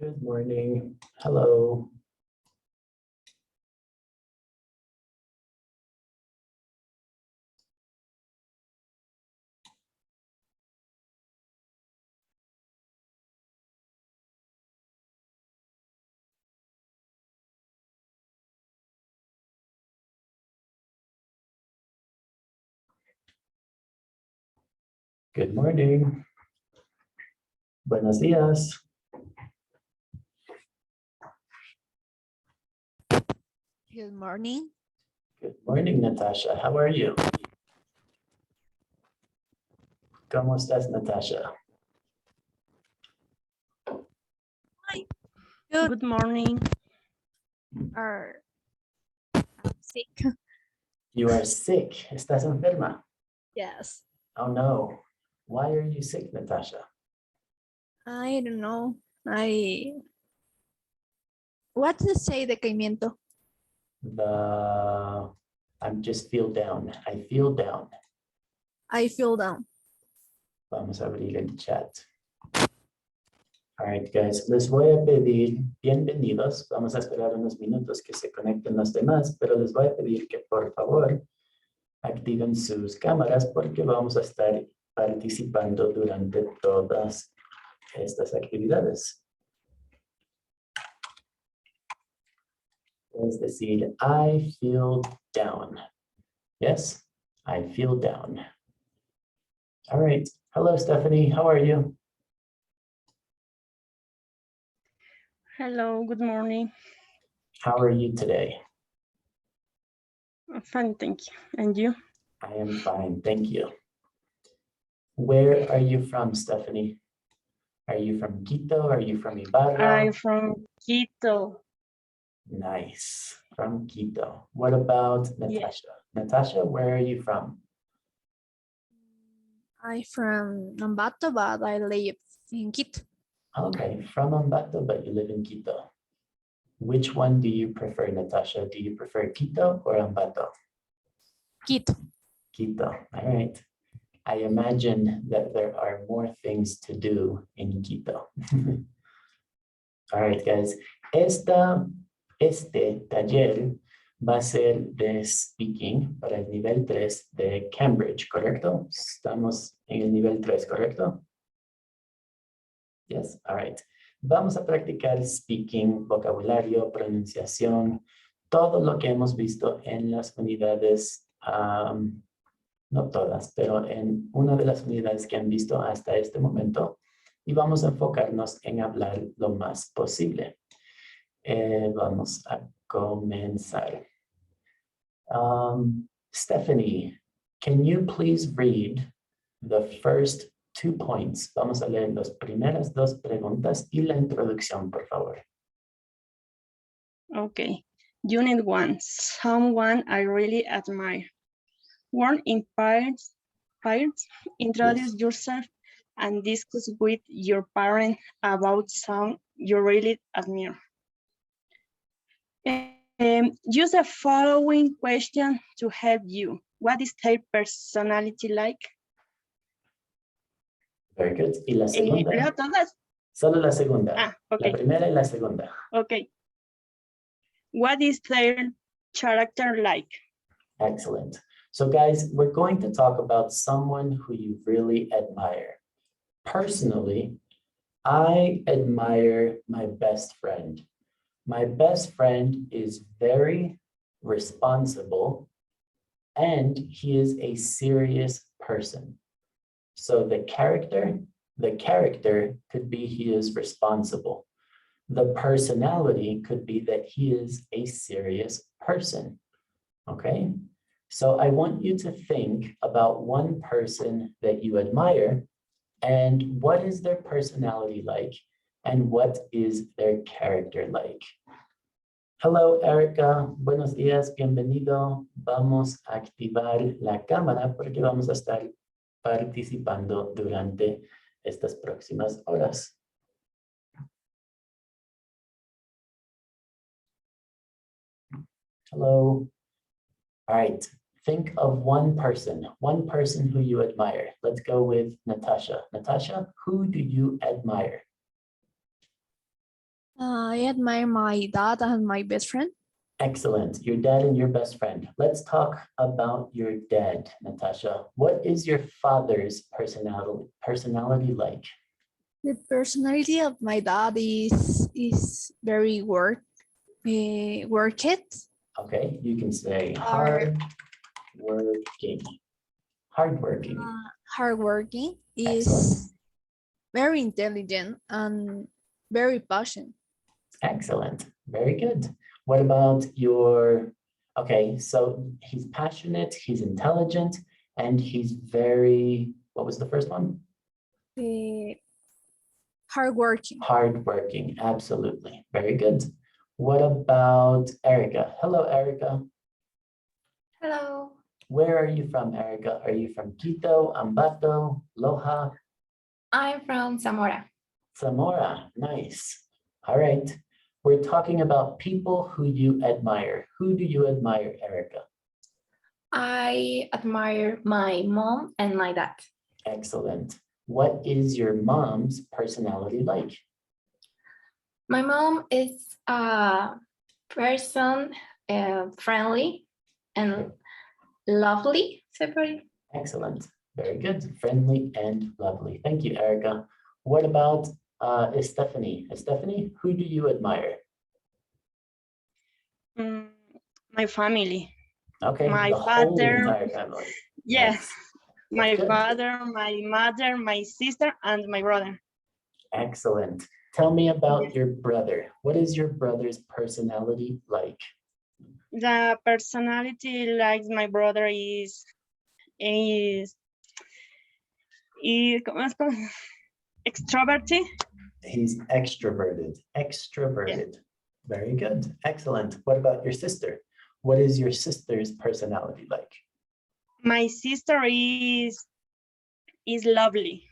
Good morning. Hello. Good morning. Buenos días. Good morning. Good morning, Natasha. How are you? ¿Cómo estás, Natasha? Good morning. Are sick? You are sick. ¿Estás enferma? Yes. Oh no. Why are you sick, Natasha? I don't know. What to say decaimiento? I just feel down. I feel down. I feel down. Vamos a abrir el chat. All right, guys, les voy a pedir bienvenidos. Vamos a esperar unos minutos que se conecten los demás, pero les voy a pedir que por favor activen sus cámaras porque vamos a estar participando durante todas estas actividades. Es decir, I feel down. Yes, I feel down. All right. Hello, Stephanie. How are you? Hello, good morning. How are you today? I'm fine, thank you. And you? I am fine, thank you. Where are you from, Stephanie? Are you from Quito? Are you from Ibarra? I'm from Quito. Nice, from Quito. What about Natasha? Yeah. Natasha, where are you from? I'm from Ambato, but I live in Quito. Okay, from Ambato, but you live in Quito. Which one do you prefer, Natasha? Do you prefer Quito or Ambato? Quito. Quito, all right. I imagine that there are more things to do in Quito. All right, guys. Este taller va a ser de speaking para el nivel 3 de Cambridge, ¿correcto? Estamos en el nivel 3, ¿correcto? Yes, all right. Vamos a practicar speaking, vocabulario, pronunciación, todo lo que hemos visto en las unidades, no todas, pero en una de las unidades que han visto hasta este momento, y vamos a enfocarnos en hablar lo más posible. Vamos a comenzar. Stephanie, can you please read the first 2 points? Vamos a leer las primeras 2 preguntas y la introducción, por favor. Okay. Unit 1, someone I really admire. Word in pairs, introduce yourself and discuss with your parent about someone you really admire. Use the following question to help you. What is their personality like? Very good. ¿Y la segunda? ¿Leo todas? Solo la segunda. Ah, okay. La primera y la segunda. Okay. What is their character like? Excellent. So guys, we're going to talk about someone who you really admire. Personally, I admire my best friend. My best friend is very responsible and he is a serious person. So the character could be he is responsible. The personality could be that he is a serious person. Okay? So I want you to think about one person that you admire and what is their personality like and what is their character like. Hello, Erica. Buenos días, bienvenido. Vamos a activar la cámara porque vamos a estar participando durante estas próximas horas. Hello. All right. Think of one person who you admire. Let's go with Natasha. Natasha, who do you admire? I admire my dad and my best friend. Excellent. Your dad and your best friend. Let's talk about your dad, Natasha. What is your father's personality like? The personality of my dad is very work it. Okay, you can say Hard. hardworking. Hardworking. Hardworking, Excellent. is very intelligent and very passionate. Excellent. Very good. What about okay, so he's passionate, he's intelligent, and he's what was the first one? Uh, Hardworking. Hardworking. Absolutely. Very good. What about Erica? Hello, Erica. Hello, Where are you from, Erica? Are you from Quito, Ambato, Loja, I'm from Zamora. Zamora? Nice. All right. We're talking about people who you admire. Who do you admire, Erica? I admire my mom and my dad. Excellent. What is your mom's personality like? My mom is a person friendly and lovely, separate. Excellent. Very good. Friendly and lovely. Thank you, Erica. What about Stephanie? Stephanie, who do you admire? My family. Okay, My the whole father. entire family. Yes. Nice. My good. father, my mother, my sister, and my brother. Excellent. Tell me about your brother. What is your brother's personality like? The personality like my brother is ¿cómo es? Extroverted. He's extroverted. Extroverted. Very good. Excellent. What about your sister? What is your sister's personality like? My sister is lovely.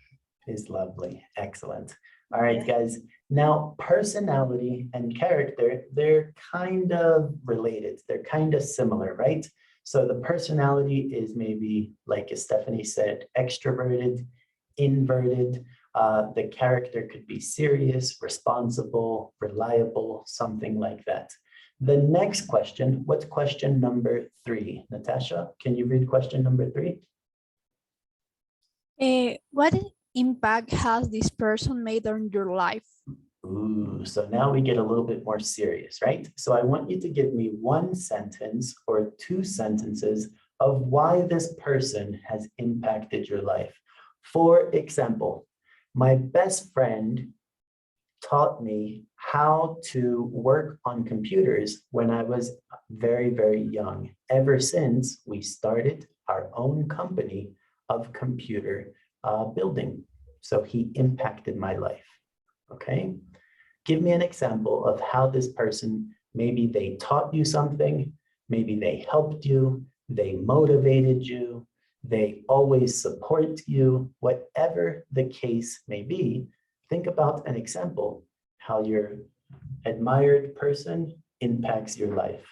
Is lovely. Excellent. All right, guys. Now, personality and character, they're kind of related. They're kind of similar, right? So the personality is maybe, like Stephanie said, extroverted, inverted. The character could be serious, responsible, reliable, something like that. The next question, what's question number 3? Natasha, can you read question number 3? What impact has this person made on your life? Ooh, so now we get a little bit more serious, right? So I want you to give me one sentence or 2 sentences of why this person has impacted your life. For example, my best friend taught me how to work on computers when I was very, very young, ever since we started our own company of computer building. So he impacted my life, okay? Give me an example of how this person, maybe they taught you something, maybe they helped you, they motivated you, they always support you, whatever the case may be. Think about an example, how your admired person impacts your life.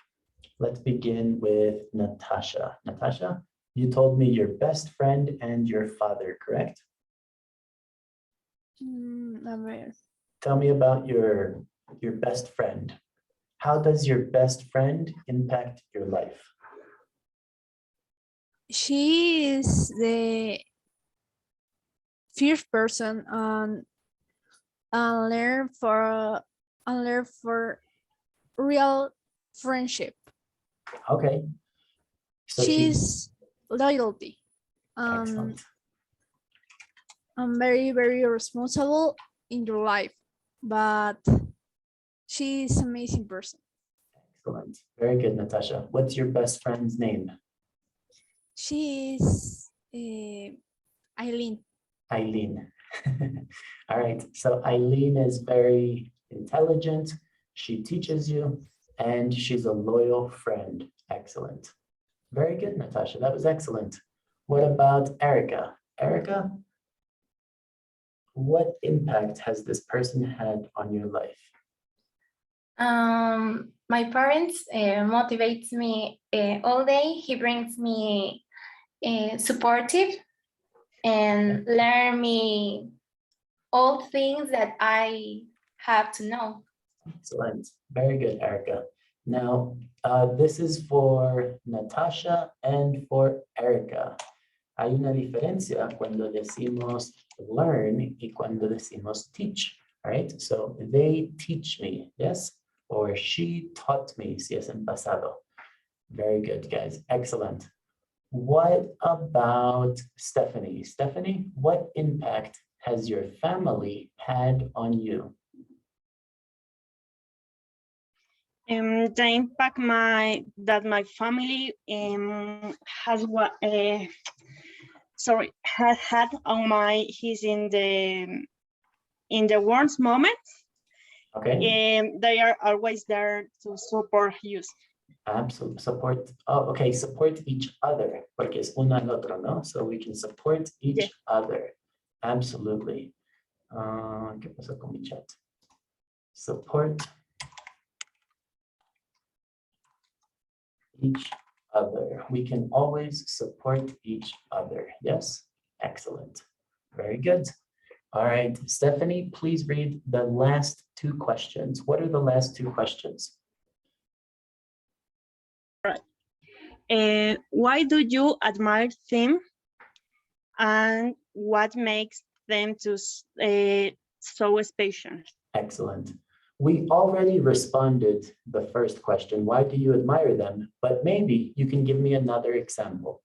Let's begin with Natasha. Natasha, you told me your best friend and your father, correct? A ver. Tell me about your best friend. How does your best friend impact your life? She is the first person and learn for real friendship. Okay. So She's loyalty. excellent. I'm very, very responsible in your life, but she's an amazing person. Excellent. Very good, Natasha. What's your best friend's name? She is Eileen. Eileen. All right. So Eileen is very intelligent. She teaches you, and she's a loyal friend. Excellent. Very good, Natasha. That was excellent. What about Erica? Erica, what impact has this person had on your life? My parents motivates me all day. He brings me supportive and learn me all things that I have to know. Excellent. Very good, Erica. Now, this is for Natasha and for Erica. Hay una diferencia cuando decimos learn y cuando decimos teach, right? So they teach me, yes? Or she taught me, si es en pasado. Very good, guys. Excellent. What about Stephanie? Stephanie, what impact has your family had on you? The impact that my family has has had on he's in the worst moment. Okay. They are always there to support you. Absolutely. Support. Oh, okay. Support each other. Porque es uno al otro, ¿no? So we can support each other. Absolutely. ¿Qué pasó con mi chat? Support each other. We can always support each other. Yes? Excellent. Very good. All right. Stephanie, please read the last two questions. What are the last two questions? Why do you admire them, and what makes them so special? Excellent. We already responded the first question, why do you admire them? But maybe you can give me another example.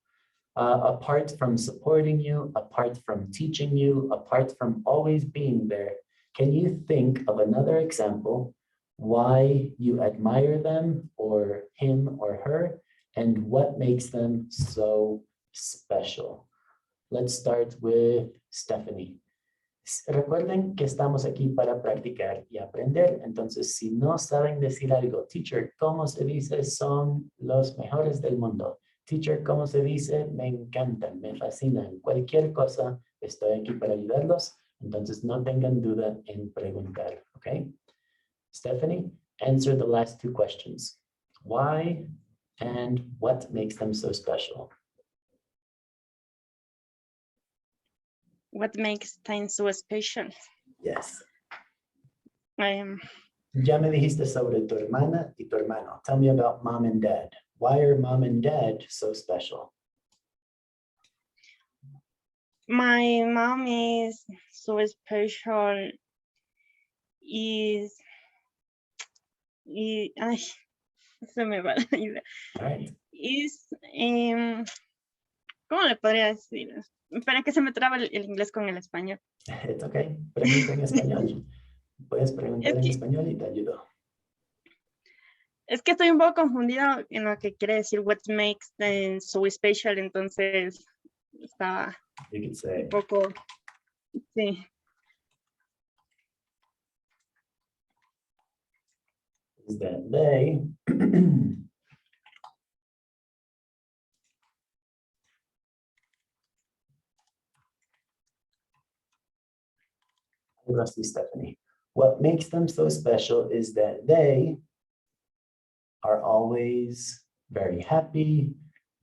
Apart from supporting you, apart from teaching you, apart from always being there, can you think of another example why you admire them or him or her, and what makes them so special? Let's start with Stephanie. Recuerden que estamos aquí para practicar y aprender. Entonces, si no saben decir algo, teacher, ¿cómo se dice son los mejores del mundo? Teacher, ¿cómo se dice? Me encantan, me fascinan. Cualquier cosa, estoy aquí para ayudarlos. Entonces, no tengan duda en preguntar, ¿ok? Stephanie, answer the last two questions. Why and what makes them so special? What makes them so special? Yes. Ya me dijiste sobre tu hermana y tu hermano. Tell me about mom and dad. Why are mom and dad so special? My mom is so special. Ay, se me va la idea. Right. ¿Cómo le podría decir? Espera que se me traba el inglés con el español. It's okay. Pregunta en español. Puedes preguntar en español y te ayudo. Es que estoy un poco confundida en lo que quiere decir what makes them so special, entonces estaba un poco, sí. Is that they Rusty Stephanie. What makes them so special is that they are always very happy,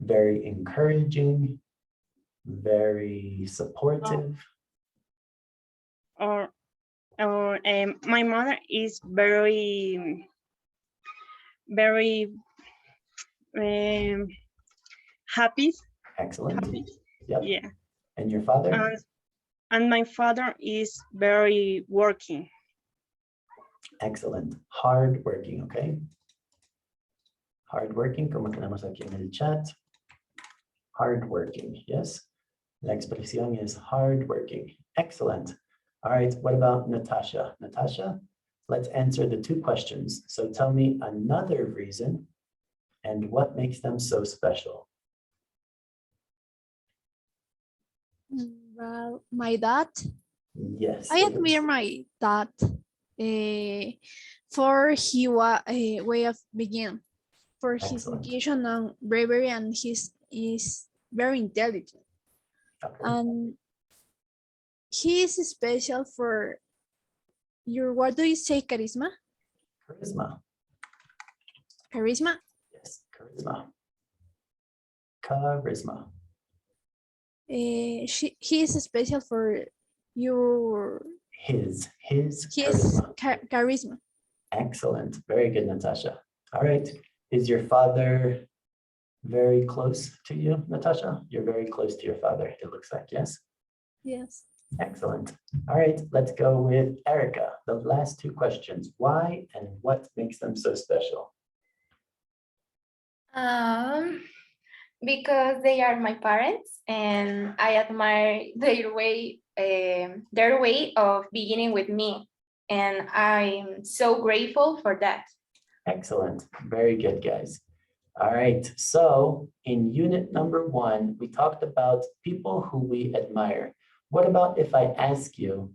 very encouraging, very supportive. My mother is very happy. Excellent. Happy. Yep. Yeah. And your father? And my father is very working. Excellent. Hard working, okay? Hard working, como tenemos aquí en el chat. Hard working, yes? La expresión is hard working. Excellent. All right, what about Natasha? Natasha, let's answer the two questions. So tell me another reason and what makes them so special. Well, my dad. Yes. I admire my dad for his way of being, for his education and bravery, and is very intelligent. Okay. And he is special for your, what do you say, charisma? Charisma. Charisma? Yes, charisma. Charisma. He is special for your his charisma. Charisma. Excellent. Very good, Natasha. All right. Is your father very close to you, Natasha? You're very close to your father, it looks like, yes? Yes. Excellent. All right, let's go with Erica. The last two questions. Why and what makes them so special? Because they are my parents and I admire their way of beginning with me. And I'm so grateful for that. Excellent. Very good, guys. All right, so in unit number 1, we talked about people who we admire. What about if I ask you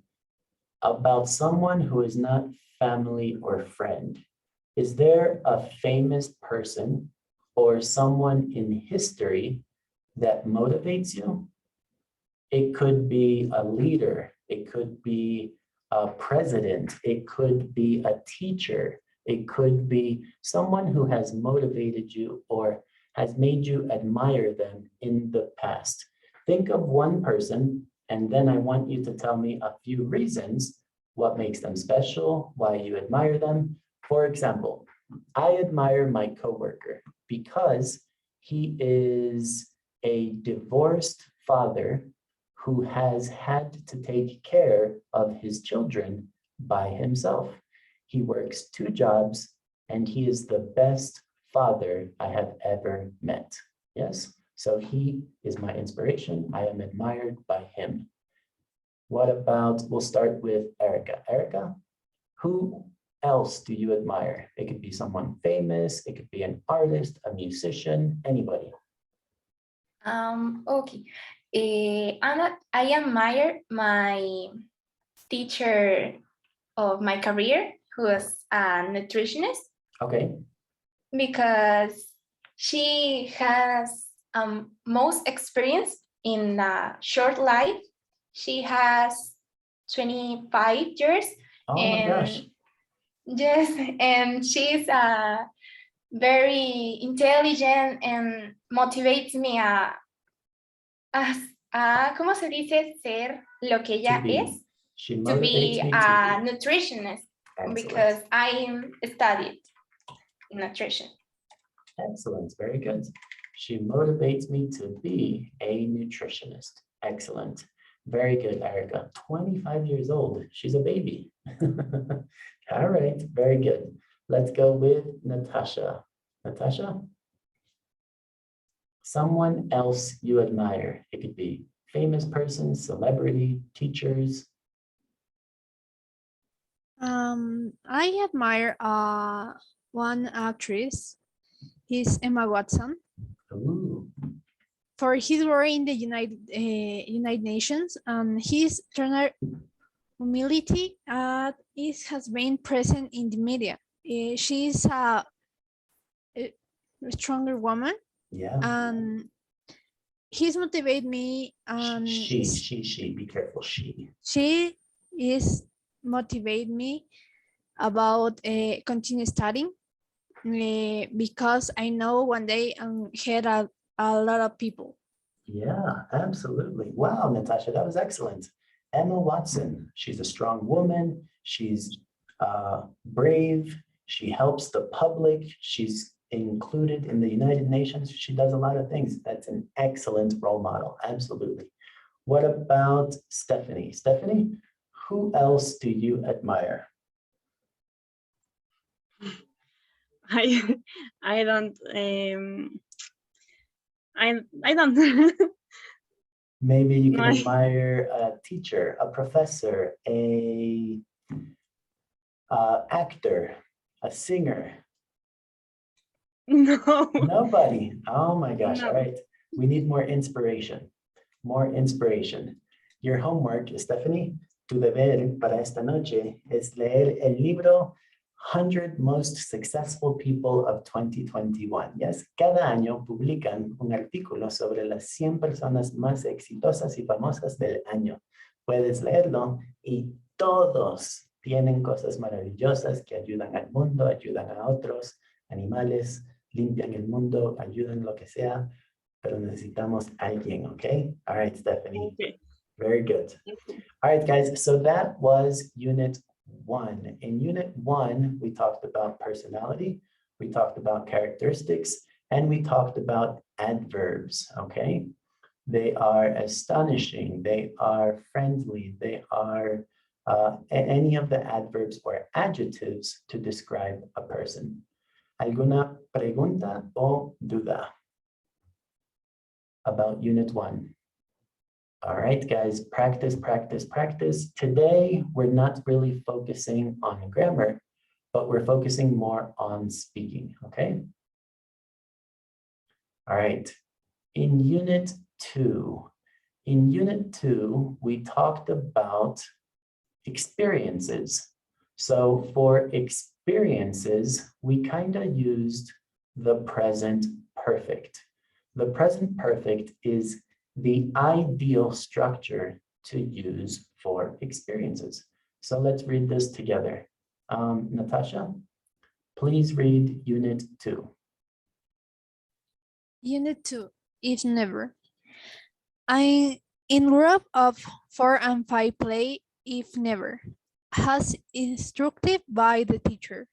about someone who is not family or friend? Is there a famous person or someone in history that motivates you? It could be a leader, it could be a president, it could be a teacher, it could be someone who has motivated you or has made you admire them in the past. Think of one person, and then I want you to tell me a few reasons what makes them special, why you admire them. For example, I admire my coworker because he is a divorced father who has had to take care of his children by himself. He works 2 jobs and he is the best father I have ever met. Yes, so he is my inspiration. I am admired by him. What about, we'll start with Erica. Erica, who else do you admire? It could be someone famous, it could be an artist, a musician, anybody. Okay. I admire my teacher of my career, who is a nutritionist, Okay, because she has most experience in a short life. She has 25 years. oh my gosh. Yes, and she's very intelligent and motivates me ¿cómo se dice? Ser lo que ella es. She To be motivates me a to be. nutritionist. Excellent. Because I studied nutrition. Excellent, very good. She motivates me to be a nutritionist. Excellent. Very good, Erica. 25 years old. She's a baby. All right, very good. Let's go with Natasha. Natasha? Someone else you admire. It could be famous person, celebrity, teachers. I admire one actress. He's Emma Watson. Ooh, For his work in the United Nations, and his turner humility has been present in the media. She's a stronger woman, yeah. and he's motivated me, and She, be careful, she. she is motivate me about continue studying because I know one day I'm had a lot of people. Yeah, absolutely. Wow, Natasha, that was excellent. Emma Watson, she's a strong woman. She's brave. She helps the public. She's included in the United Nations. She does a lot of things. That's an excellent role model. Absolutely. What about Stephanie? Stephanie, who else do you admire? I don't I don't. Maybe you can admire a teacher, a professor, a actor, a singer. No. Nobody. Oh my gosh. No. All right. We need more inspiration. More inspiration. Your homework, Stephanie, tu deber para esta noche es leer el libro 100 Most Successful People of 2021. Yes, cada año publican un artículo sobre las 100 personas más exitosas y famosas del año. Puedes leerlo y todos tienen cosas maravillosas que ayudan al mundo, ayudan a otros animales, limpian el mundo, ayudan lo que sea, pero necesitamos alguien, okay? All right, Stephanie. Okay. Very good. All right, guys, so that was unit 1. In Unit 1, we talked about personality, we talked about characteristics, and we talked about adverbs, okay? They are astonishing, they are friendly, they are any of the adverbs or adjectives to describe a person. ¿Alguna pregunta o duda about Unit 1? All right, guys, practice, practice, practice. Today, we're not really focusing on grammar, but we're focusing more on speaking, okay? All right, in Unit 2, we talked about experiences. So for experiences, we kind of used the present perfect. The present perfect is the ideal structure to use for experiences. So let's read this together. Natasha, please read Unit 2. Unit 2, if never. In group of 4 and 5 play, if never, has instructed by the teacher.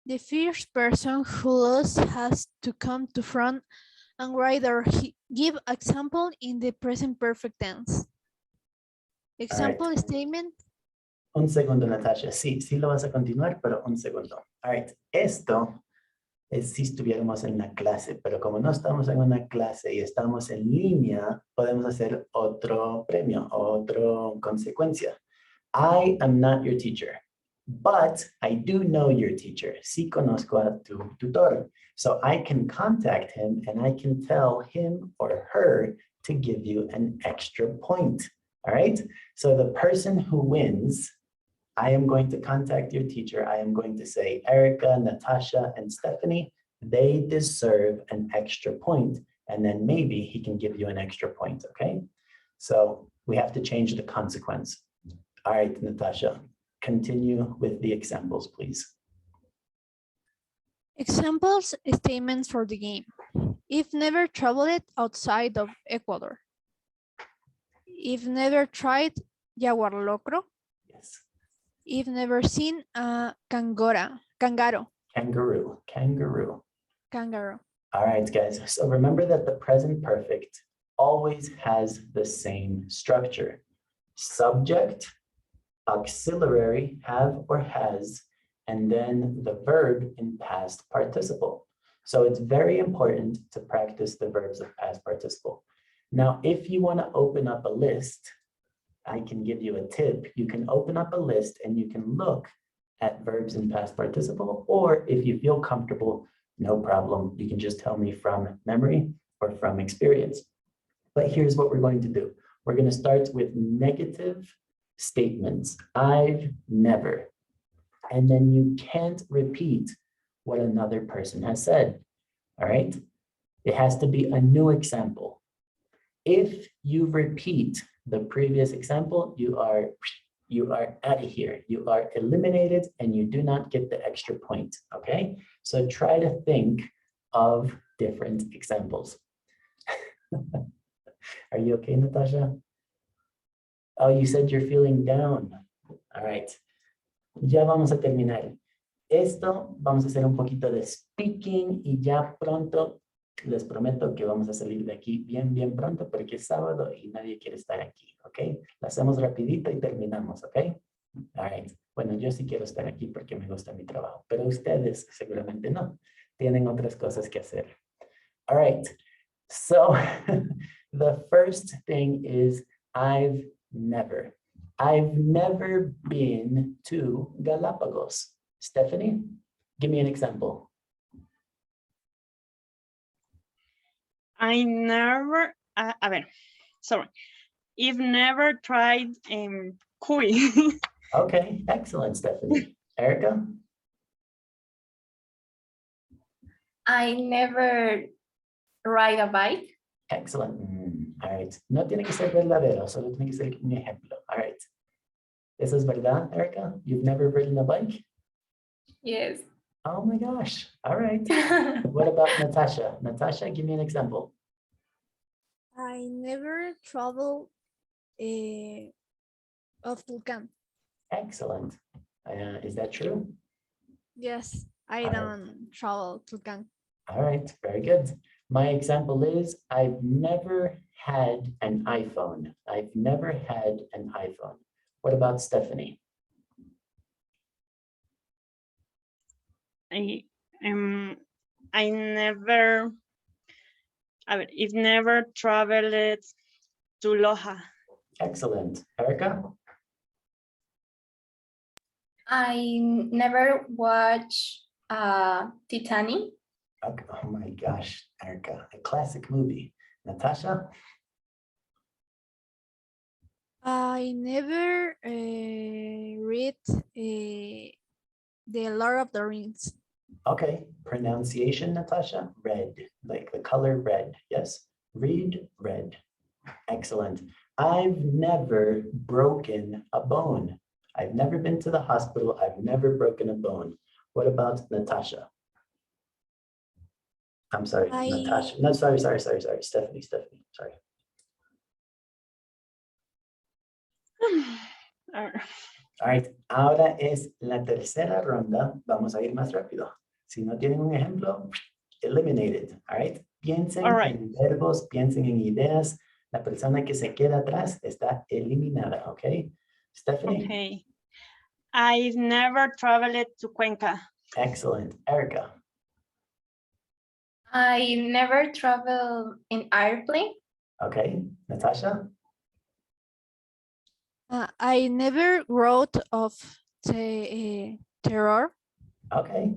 The first person who lost has to come to front and write or give example in the present perfect tense. Example statement. Un segundo, Natasha. Sí, sí lo vas a continuar, pero un segundo. All right. Esto es si estuviéramos en una clase, pero como no estamos en una clase y estamos en línea, podemos hacer otro premio, otra consecuencia. I am not your teacher, but I do know your teacher. Sí conozco a tu tutor. So I can contact him and I can tell him or her to give you an extra point. All right. So the person who wins, I am going to contact your teacher. I am going to say, Erica, Natasha, and Stephanie, they deserve an extra point. And then maybe he can give you an extra point, okay? So we have to change the consequence. All right, Natasha, continue with the examples, please. Examples statements for the game. If never traveled outside of Ecuador. If never tried jaguar locro. Yes. If never seen a kangaroo. Kangaroo. All right, guys. So remember that the present perfect always has the same structure. Subject, auxiliary, have or has, and then the verb in past participle. So it's very important to practice the verbs of past participle. Now, if you want to open up a list, I can give you a tip. You can open up a list and you can look at verbs in past participle, or if you feel comfortable, no problem. You can just tell me from memory or from experience. But here's what we're going to do. We're going to start with negative statements. I've never. And then you can't repeat what another person has said. All right? It has to be a new example. If you repeat the previous example, you are out of here. You are eliminated and you do not get the extra point, okay? So try to think of different examples. Are you okay, Natasha? Oh, you said you're feeling down. All right. Ya vamos a terminar. Esto vamos a hacer un poquito de speaking y ya pronto les prometo que vamos a salir de aquí bien pronto porque es sábado y nadie quiere estar aquí, ¿ok? Lo hacemos rapidito y terminamos, ¿ok? All right. Bueno, yo sí quiero estar aquí porque me gusta mi trabajo, pero ustedes seguramente no. Tienen otras cosas que hacer. All right. So the first thing is I've never been to Galapagos. Stephanie, give me an example. I never, I've never tried cuy. Okay, excellent, Stephanie. Erica? I never ride a bike. Excellent. All right. No tiene que ser verdadero, solo tiene que ser un ejemplo. All right. ¿Eso es verdad, Erica? You've never ridden a bike? Yes. Oh my gosh. All right. What about Natasha? Natasha, give me an example. I never traveled of Vulcan. Excellent. Is that true? Yes, I All right. don't travel to Cancun. All right, very good. My example is I've never had an iPhone. I've never had an iPhone. What about Stephanie? I I never, I've never traveled to Loja. Excellent. Erica? I never watched Titanic. Okay. Oh my gosh, Erica, a classic movie. Natasha? I never read The Lord of the Rings. Okay, pronunciation, Natasha? Red, like the color red. Yes, read red. Excellent. I've never broken a bone. I've never been to the hospital. I've never broken a bone. What about Natasha? I'm sorry, Natasha. No, sorry. Stephanie, sorry. All right, ahora es la tercera ronda. Vamos a ir más rápido. Si no tienen un ejemplo, eliminated. All right, piensen All right. en verbos, piensen en ideas. La persona que se queda atrás está eliminada, ¿ok? Stephanie? Okay. I've never traveled to Cuenca. Excellent. Erica? I never travel in airplane. Okay. Natasha? I never wrote of the terror. Okay.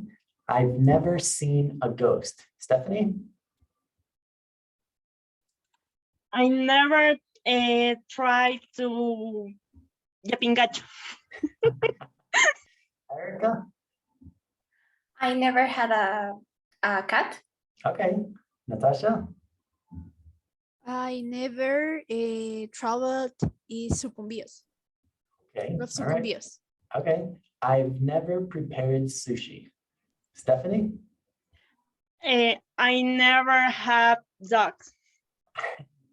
I've never seen a ghost. Stephanie? I never tried to yapingacho. Erica? I never had a cat. Okay. Natasha? I never traveled in Sucumbíos. Okay. Los All right. Sucumbíos. Okay. I've never prepared sushi. Stephanie? I never had dogs.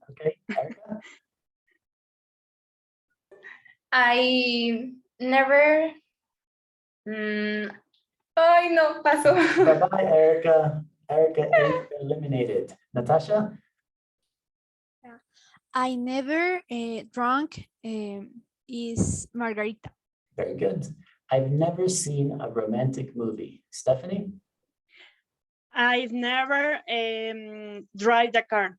Okay. Erica? I never. Ay, no, paso. Bye-bye, Erica. Erica is eliminated. Natasha? I never drank is margarita. Very good. I've never seen a romantic movie. Stephanie? I've never drive the car.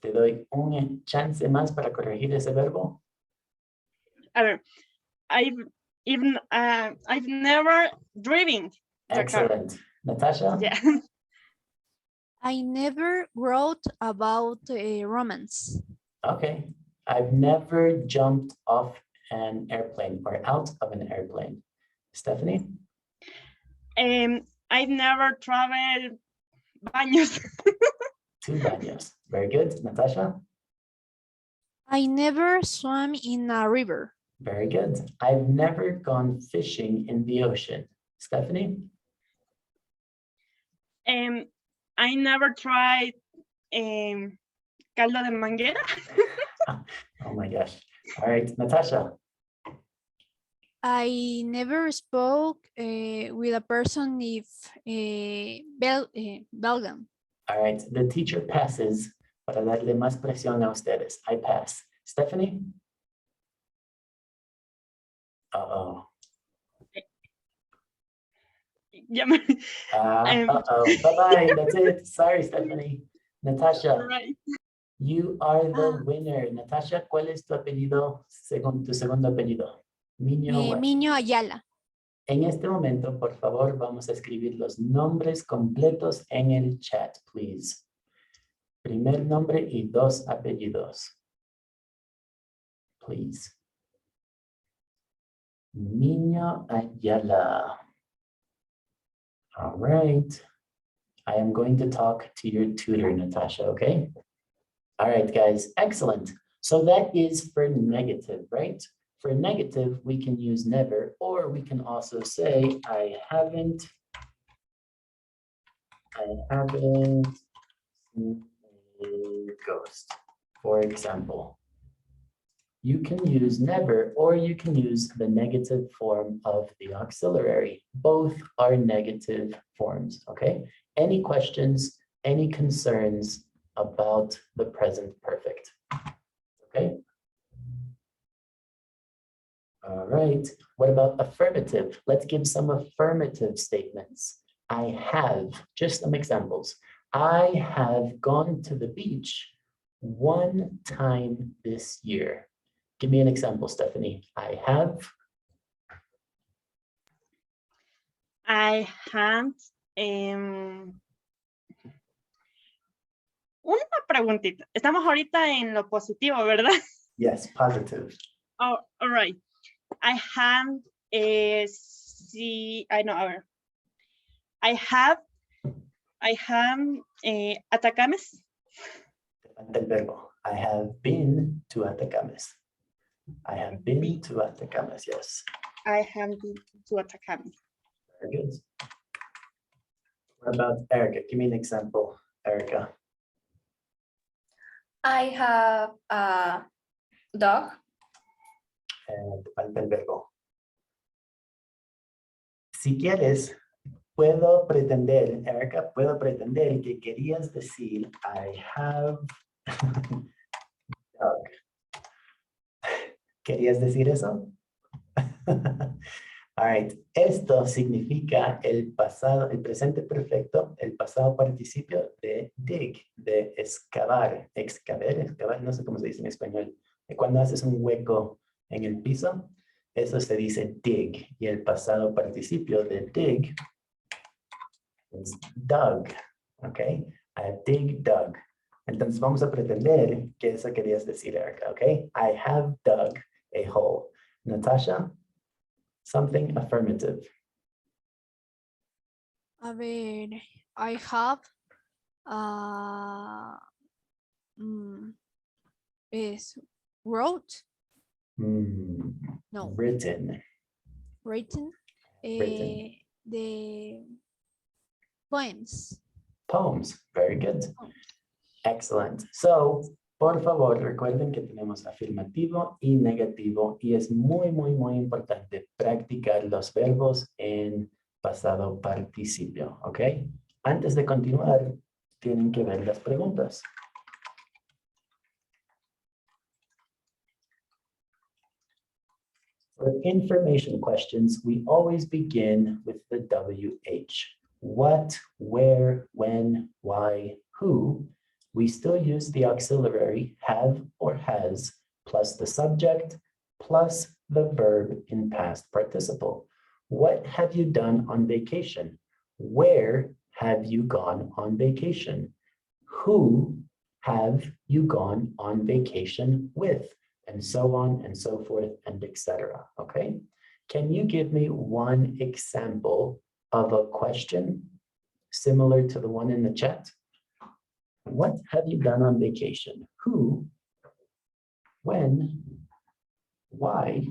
Te doy un chance más para corregir ese verbo. A ver, I've never driven the car. Excellent. Natasha? Yeah. I never wrote about romance. Okay. I've never jumped off an airplane or out of an airplane. Stephanie? I've never traveled baños. 2 baños. Very good. Natasha? I never swam in a river. Very good. I've never gone fishing in the ocean. Stephanie? I never tried caldo de manguera. Oh my gosh. All right, Natasha. I never spoke with a person if Belgian. All right, the teacher passes para darle más presión a ustedes. I pass. Stephanie? Uh-oh. Yeah, Uh-oh. Bye-bye. That's it. Sorry, Stephanie. Natasha, right. you are the winner. Natasha, ¿cuál es tu apellido, tu segundo apellido? Miño. what? Miño Ayala. En este momento, por favor, vamos a escribir los nombres completos en el chat, please. Primer nombre y 2 apellidos. Please. Miño Ayala. All right. I am going to talk to your tutor, Natasha, okay? All right, guys, excellent. So that is for negative, right? For negative, we can use never, or we can also say, I haven't seen a ghost, for example. you can use never, or you can use the negative form of the auxiliary. Both are negative forms, okay? Any questions, any concerns about the present perfect? Okay. All right. What about affirmative? Let's give some affirmative statements. I have, just some examples. I have gone to the beach one time this year. Give me an example, Stephanie. I have. Una preguntita. Estamos ahorita en lo positivo, ¿verdad? Yes, positive. Oh, all right. I have Atacames. Del verbo. I have been to Atacames. I have been to Atacames, yes. I have been to Atacames. Very good. What about Erica? Give me an example, Erica. I have a dog. And falta el verbo. Si quieres, puedo pretender, Erica, puedo pretender que querías decir I have dog. ¿Querías decir eso? All right. Esto significa el pasado, el presente perfecto, el pasado participio de dig, de excavar, excavar, no sé cómo se dice en español. Cuando haces un hueco en el piso, eso se dice dig, y el pasado participio de dig es dug, ¿ok? I dig dug. Entonces vamos a pretender que eso querías decir, Erica, ¿ok? I have dug a hole. Natasha, something affirmative. A ver, I have is wrote, no, Written. written, Written. the poems. Poems. Very good. Poems. Excellent. So, por favor, recuerden que tenemos afirmativo y negativo y es muy, muy, muy importante practicar los verbos en pasado participio, ¿ok? Antes de continuar, tienen que ver las preguntas. For information questions, we always begin with the WH. What, where, when, why, who. We still use the auxiliary have or has plus the subject plus the verb in past participle. What have you done on vacation? Where have you gone on vacation? Who have you gone on vacation with? And so on and so forth and etc. Okay? Can you give me one example of a question similar to the one in the chat? What have you done on vacation? Who, when, why?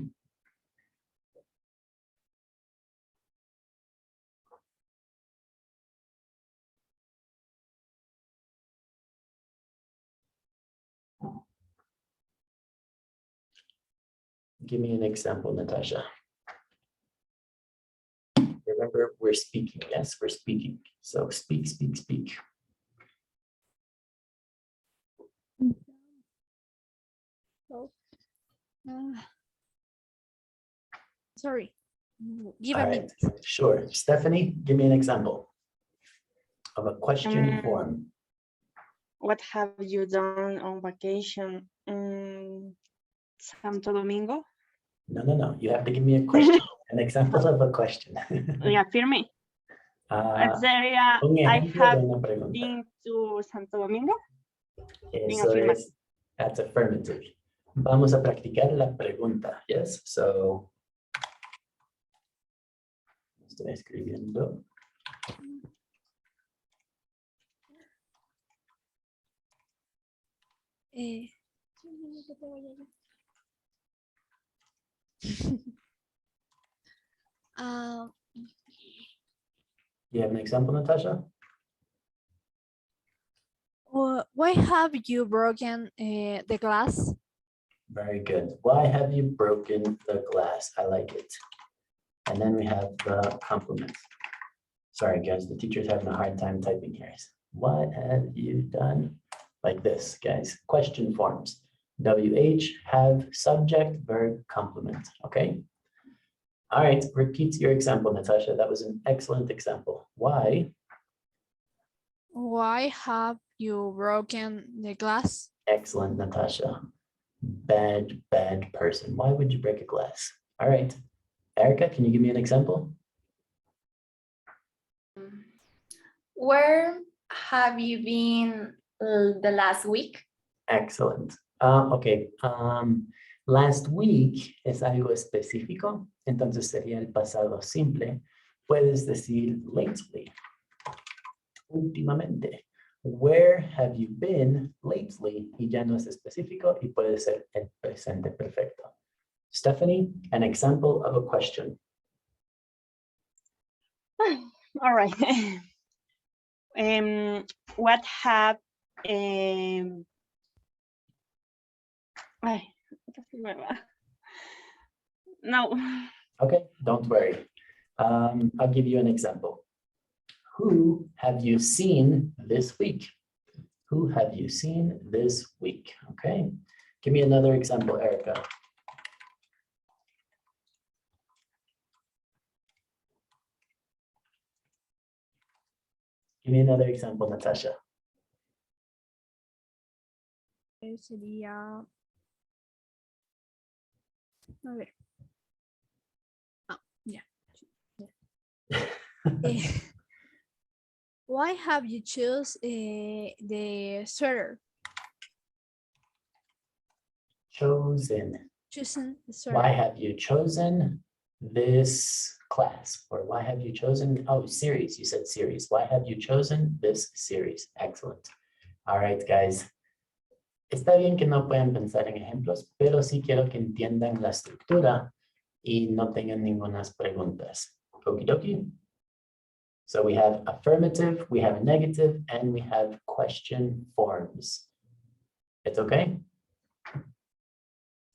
Give me an example, Natasha. Remember, we're speaking. Yes, we're speaking. So speak, speak, speak. Sorry, give All a right, minute. sure. Stephanie, give me an example of a question form. What have you done on vacation in Santo Domingo? No. You have to give me a question, an example of a question. Reaffirme. Un I ejemplo de have una pregunta. been to Santo Domingo. Eso es, that's affirmative. Vamos a practicar la pregunta. Yes, so. Estoy escribiendo. You have an example, Natasha? Why have you broken the glass? Very good. Why have you broken the glass? I like it. And then we have the compliment. Sorry, guys, the teacher's having a hard time typing here. What have you done? Like this, guys. Question forms. WH, have, subject, verb, complement. Okay. All right, repeat your example, Natasha. That was an excellent example. Why? Why have you broken the glass? Excellent, Natasha. Bad, bad person. Why would you break a glass? All right. Erica, can you give me an example? Where have you been the last week? Excellent. Ok. Last week es algo específico, entonces sería el pasado simple. Puedes decir lately, últimamente. Where have you been lately? Y ya no es específico y puede ser el presente perfecto. Stephanie, an example of a question. All right. What have ay, no. Okay, don't worry. I'll give you an example. Who have you seen this week? Who have you seen this week? Okay, give me another example, Erica. Give me another example, Natasha. Sería. A ver. Ah, ya. Why have you choose the sweater? Chosen. Chosen the sweater. Why have you chosen this class? Or why have you chosen, oh, series, you said series. Why have you chosen this series? Excellent. All right, guys. Está bien que no puedan pensar en ejemplos, pero sí quiero que entiendan la estructura y no tengan ninguna preguntas. Okie dokie. So we have affirmative, we have negative, and we have question forms. It's okay?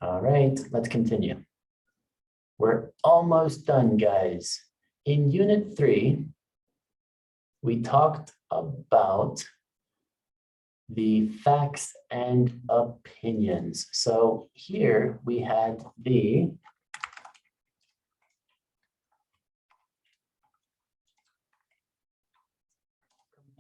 All right, let's continue. We're almost done, guys. In Unit 3, we talked about the facts and opinions. So here we had the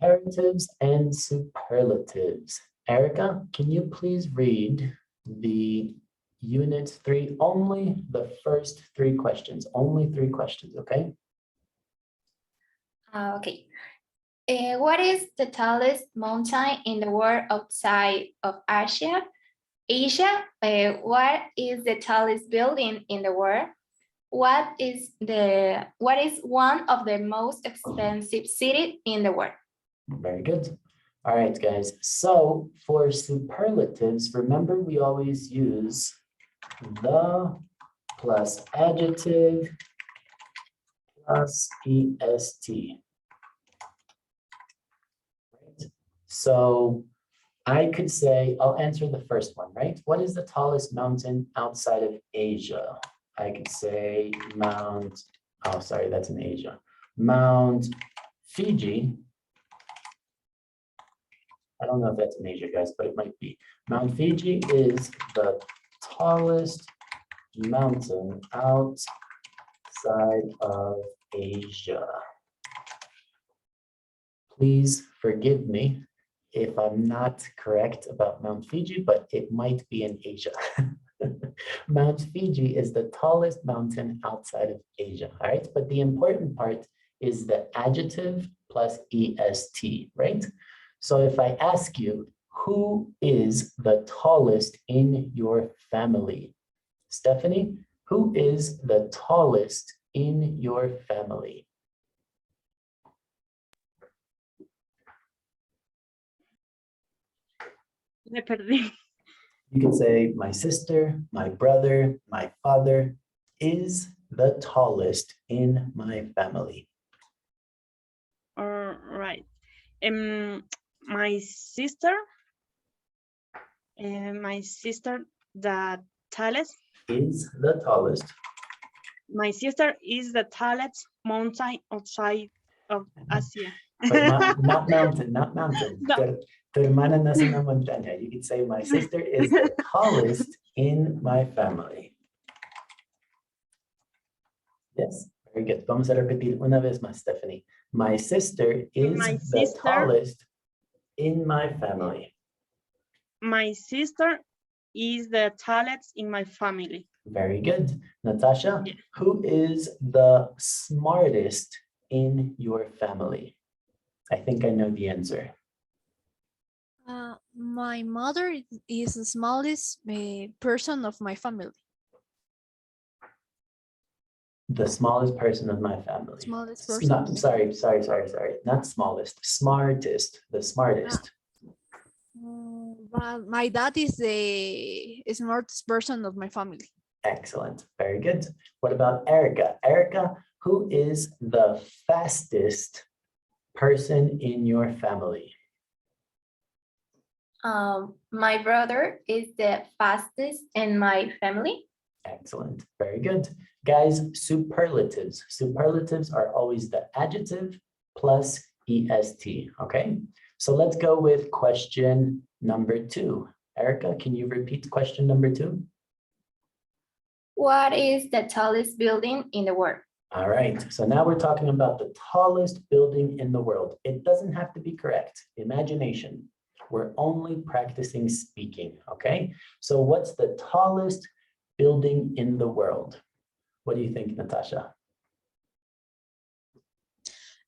comparatives and superlatives. Erica, can you please read the Unit 3, only the first 3 questions, only 3 questions, okay? Okay. What is the tallest mountain in the world outside of Asia? What is the tallest building in the world? What is one of the most expensive cities in the world? Very good. All right, guys. So for superlatives, remember we always use the plus adjective plus est. Right? So I could say, I'll answer the first one, right? What is the tallest mountain outside of Asia? I could say Mount, oh, sorry, that's in Asia. Mount Fiji. I don't know if that's in Asia, guys, but it might be. Mount Fiji is the tallest mountain outside of Asia. Please forgive me if I'm not correct about Mount Fiji, but it might be in Asia. Mount Fiji is the tallest mountain outside of Asia, all right? But the important part is the adjective plus est, right? So if I ask you, who is the tallest in your family? Stephanie, who is the tallest in your family? Me perdí. You can say, my sister, my brother, my father is the tallest in my family. All right. My sister the tallest. Is the tallest. My sister is the tallest mountain outside of Asia. But not mountain, not mountain. No. Tu hermana no es una montaña. You could say my sister is the tallest in my family. Yes, very good. Vamos a repetir una vez más, Stephanie. My sister is My the sister- tallest in my family. My sister is the tallest in my family. Very good. Natasha, Yeah. who is the smartest in your family? I think I know the answer. My mother is the smallest person of my family. The smallest person of my family. Smallest S- person. Not, sorry. Not smallest, smartest, the smartest. But my dad is the smartest person of my family. Excellent. Very good. What about Erica? Erica, who is the fastest person in your family? My brother is the fastest in my family. Excellent. Very good. Guys, superlatives. Superlatives are always the adjective plus est. Okay. So let's go with question number 2. Erica, can you repeat question number 2? What is the tallest building in the world? All right, so now we're talking about the tallest building in the world. It doesn't have to be correct. Imagination. We're only practicing speaking, okay? So what's the tallest building in the world? What do you think, Natasha?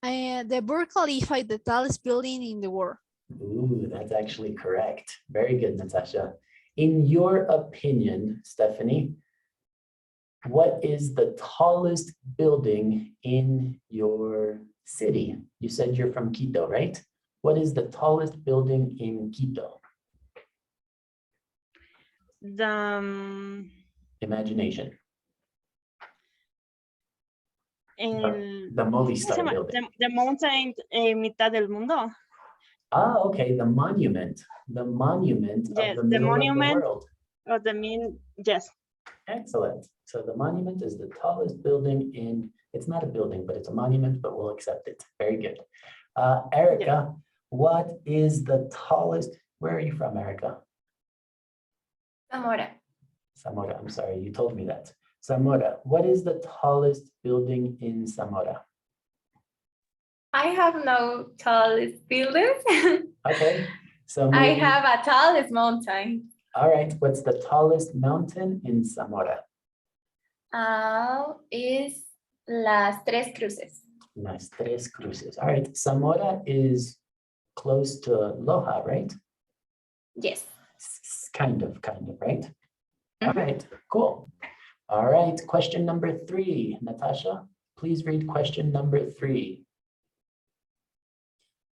The Burj Khalifa is the tallest building in the world. Ooh, that's actually correct. Very good, Natasha. In your opinion, Stephanie, what is the tallest building in your city? You said you're from Quito, right? What is the tallest building in Quito? The, Imagination. el- The movie ¿cómo se star llama? building. The mountain mitad del mundo. Ah, okay, the monument. The monument Yes, of the the middle monument. of the world. Or the mean, yes. Excellent. So the monument is the tallest building in, it's not a building, but it's a monument, but we'll accept it. Very good. Erica, what is the tallest, where are you from, Erica? Zamora. Zamora, I'm sorry, you told me that. Zamora, what is the tallest building in Zamora? I have no tallest buildings. Okay, so I maybe- have a tallest mountain. all right, what's the tallest mountain in Zamora? Is Las Tres Cruces. Las Tres Cruces. All right, Zamora is close to Loja, right? Yes. Kind of, right? All Mhm. right, cool. All right, question number 3. Natasha, please read question number 3.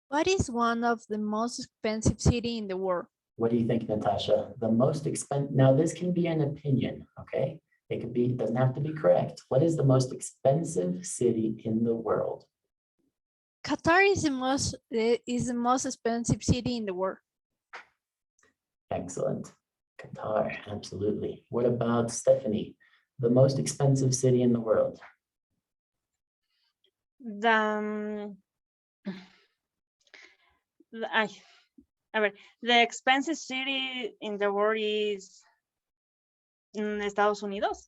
What is one of the most expensive city in the world? What do you think, Natasha? The most expensive, now this can be an opinion, okay? It could be, it doesn't have to be correct. What is the most expensive city in the world? Qatar is the most expensive city in the world. Excellent. Qatar, absolutely. What about Stephanie? The most expensive city in the world? A ver, the expensive city in the world is in Estados Unidos.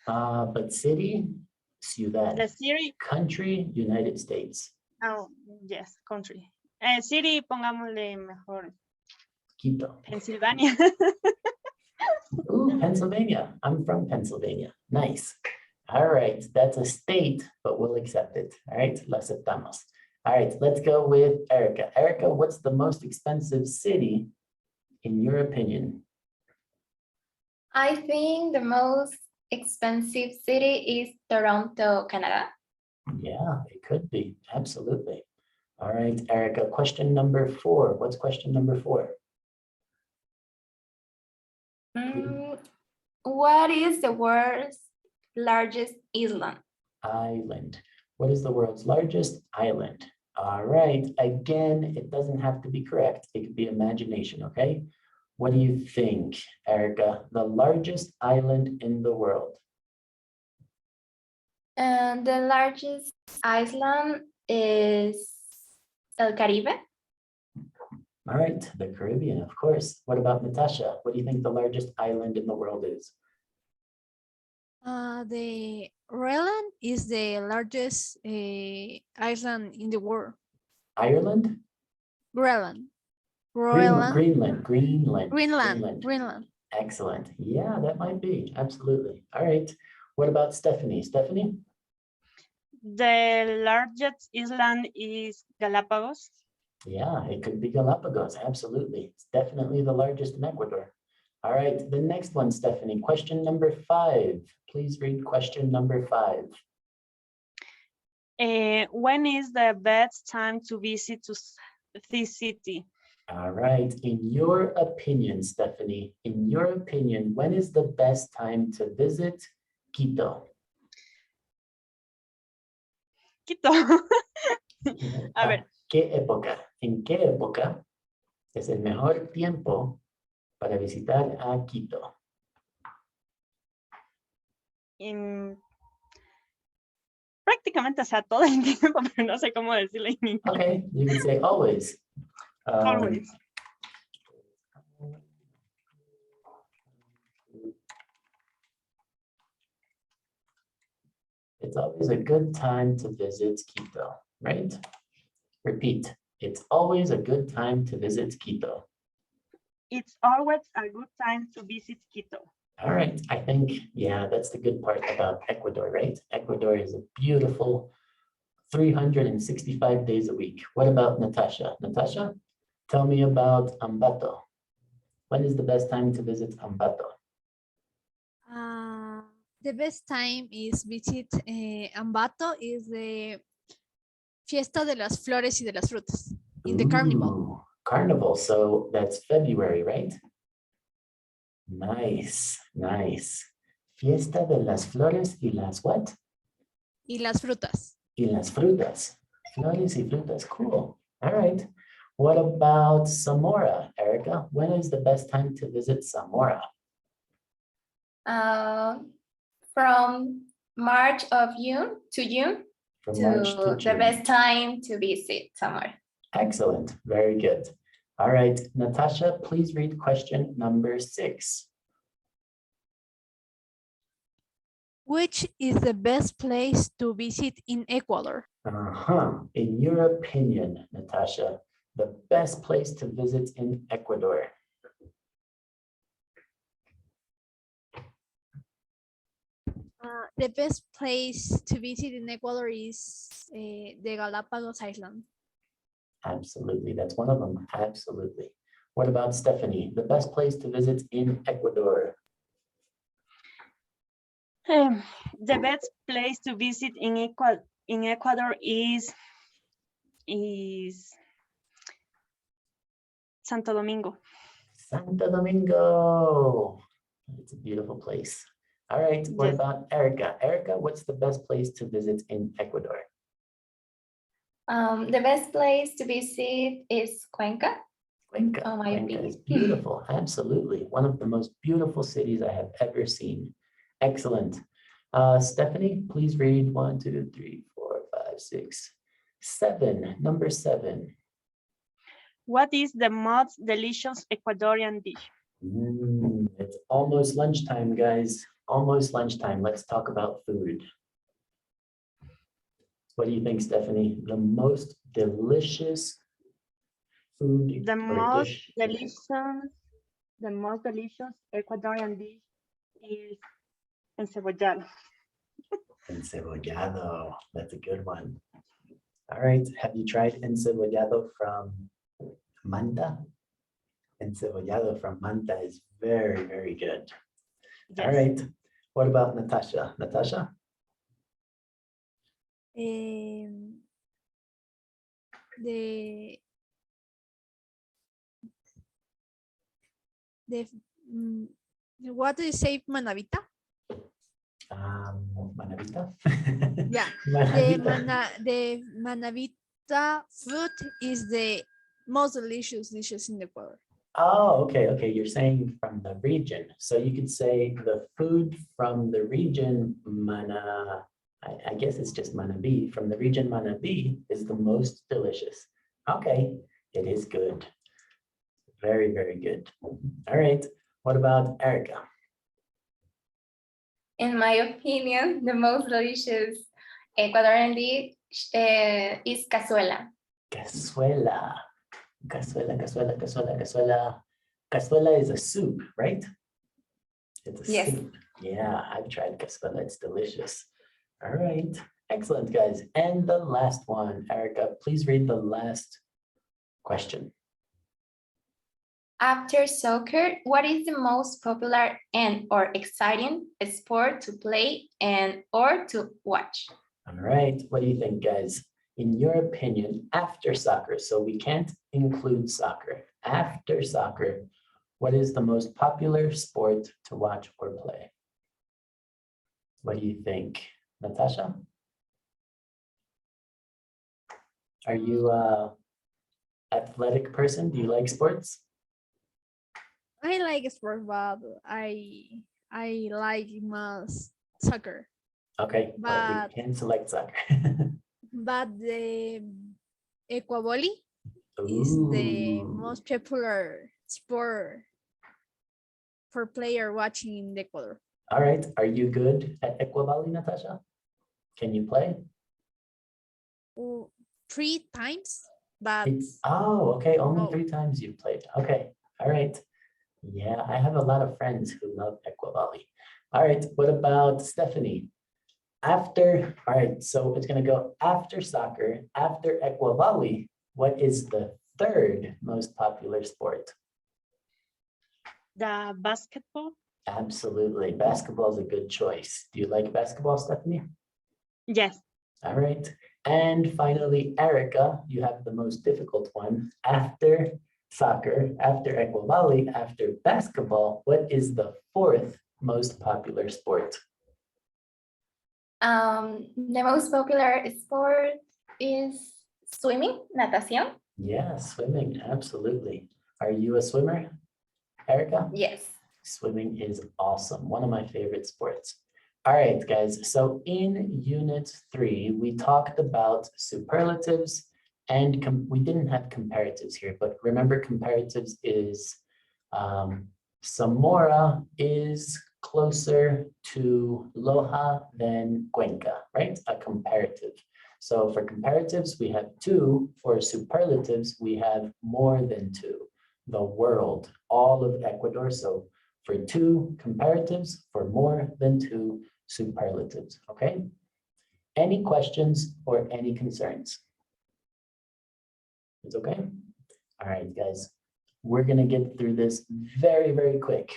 But city, ciudad. The city, Country, United States. oh, yes, country. City, pongámosle mejor Quito. Pennsylvania. Ooh, Pennsylvania. I'm from Pennsylvania. Nice. All right, that's a state, but we'll accept it. All right, lo aceptamos. All right, let's go with Erica. Erica, what's the most expensive city in your opinion? I think the most expensive city is Toronto, Canada. Yeah, it could be. Absolutely. All right, Erica, question number 4. What's question number 4? What is the world's largest island? Island. What is the world's largest island? All right, again, it doesn't have to be correct. It could be imagination, okay? What do you think, Erica? The largest island in the world? And the largest island is El Caribe. All right, the Caribbean, of course. What about Natasha? What do you think the largest island in the world is? The Greenland is the largest island in the world. Ireland? Greenland. Greenland. Greenland. Excellent. Yeah, that might be. Absolutely. All right. What about Stephanie? Stephanie? The largest island is Galapagos. Yeah, it could be Galapagos. Absolutely. It's definitely the largest in Ecuador. All right. The next one, Stephanie. Question number 5. Please read question number 5. When is the best time to visit this city? All right. In your opinion, Stephanie, in your opinion, when is the best time to visit Quito? Quito. A ver, ¿Qué época? ¿En qué época es el mejor tiempo para visitar a Quito? prácticamente, o sea, todo el tiempo, pero no sé cómo decirlo en inglés. Okay, you can say always. Always. It's always a good time to visit Quito, right? Repeat. It's always a good time to visit Quito. It's always a good time to visit Quito. All right, I think, yeah, that's the good part about Ecuador, right? Ecuador is a beautiful 365 days a week. What about Natasha? Natasha, tell me about Ambato. When is the best time to visit Ambato? The best time is visit Ambato is the Fiesta de las Flores y de las Frutas in the carnival. Ooh, carnival, so that's February, right? Nice, nice. Fiesta de las Flores y las what? Y las frutas. Y las frutas. Flores y frutas, cool. All right. What about Zamora, Erica? When is the best time to visit Zamora? From March of June to June From to March to the June. best time to visit somewhere. Excellent, very good. All right, Natasha, please read question number 6. Which is the best place to visit in Ecuador? In your opinion, Natasha, the best place to visit in Ecuador? The best place to visit in Ecuador is the Galapagos Island. Absolutely, that's one of them, absolutely. What about Stephanie? The best place to visit in Ecuador? The best place to visit in Ecuador is Santo Domingo. Santo Domingo. It's a beautiful place. All right, what Yes. about Erica? Erica, what's the best place to visit in Ecuador? The best place to visit is Cuenca. Cuenca. Oh, my Cuenca is opinion. beautiful, absolutely. One of the most beautiful cities I have ever seen. Excellent. Stephanie, please read 1, 2, 3, 4, 5, 6, 7. Number 7. What is the most delicious Ecuadorian dish? It's almost lunchtime, guys. Almost lunchtime. Let's talk about food. What do you think, Stephanie? The most delicious food The or most dish? delicious Ecuadorian dish is encebollado. Encebollado. That's a good one. All right. Have you tried encebollado from Manta? Encebollado from Manta is very, very good. Yes. All right. What about Natasha? Natasha? What do you say, manavita? Manavita? Yeah, Manavita. the manavita fruit is the most delicious dishes in the world. Oh, okay, okay. You're saying from the region. So you could say the food from the region Mana, I guess it's just Manabi, from the region Manabi is the most delicious. Okay, it is good. Very, very good. All right. What about Erica? In my opinion, the most delicious Ecuadorian dish is cazuela. Cazuela. Cazuela, cazuela, cazuela, cazuela. Cazuela is a soup, right? It's a Yes. soup. Yeah, I've tried cazuela. It's delicious. All right. Excellent, guys. And the last one, Erica, please read the last question. After soccer, what is the most popular and or exciting sport to play and or to watch? All right. What do you think, guys? In your opinion, after soccer, so we can't include soccer. After soccer, what is the most popular sport to watch or play? What do you think, Natasha? Are you a athletic person? Do you like sports? I like sport, but I like most soccer. Okay, but we But can select soccer. the equavolley is the Ooh. most popular sport for player watching in Ecuador. All right. Are you good at equavolley, Natasha? Can you play? 3 times, but Oh, okay. Only no. 3 times you've played. Okay. All right. Yeah, I have a lot of friends who love equavolley. All right. What about Stephanie? After, all right. So it's going to go after soccer, after equavolley. What is the third most popular sport? The basketball? Absolutely. Basketball is a good choice. Do you like basketball, Stephanie? Yes. All right. And finally, Erica, you have the most difficult one. After soccer, after equavolley, after basketball, what is the fourth most popular sport? The most popular sport is swimming, natación. Yeah, swimming. Absolutely. Are you a swimmer, Erica? Yes. Swimming is awesome. One of my favorite sports. All right, guys. So in unit 3, we talked about superlatives and we didn't have comparatives here, but remember comparatives is Zamora is closer to Loja than Cuenca, right? A comparative. So for comparatives, we have 2. For superlatives, we have more than 2. The world, all of Ecuador. So for 2 comparatives, for more than 2 superlatives, okay? Any questions or any concerns? It's okay? All right, guys, we're gonna get through this very, very quick.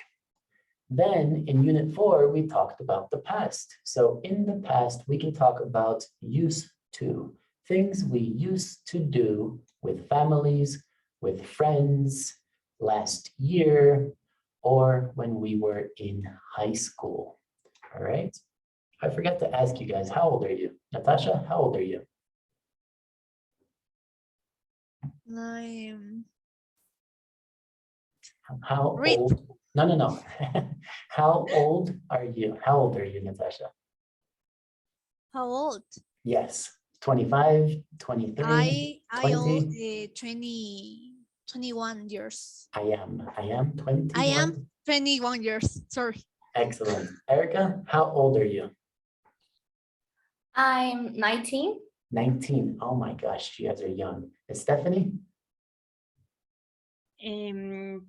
Then in unit 4, we talked about the past. So in the past, we can talk about used to, things we used to do with families, with friends, last year, or when we were in high school. All right. I forgot to ask you guys, how old are you? Natasha, how old are you? I'm How Read. old? No. How old are you? How old are you, Natasha? how old? Yes. 25, 23, I old 20. 21 years. I am 21. I am 21 years. Sorry. Excellent. Erica, how old are you? I'm 19. 19. Oh my gosh, you guys are young. And Stephanie? 20,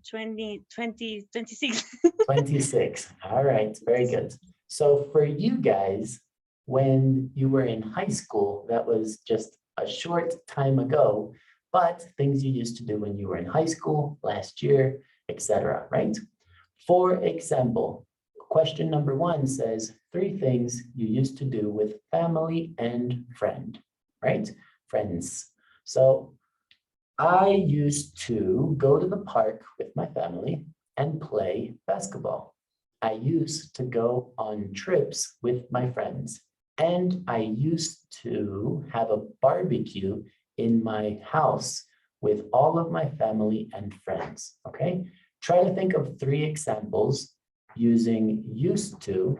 26. 26. All right, very good. So for you guys, when you were in high school, that was just a short time ago, but things you used to do when you were in high school, last year, etc., right? For example, question number 1 says 3 things you used to do with family and friend, right? Friends. So I used to go to the park with my family and play basketball. I used to go on trips with my friends, and I used to have a barbecue in my house with all of my family and friends, okay? Try to think of 3 examples using used to,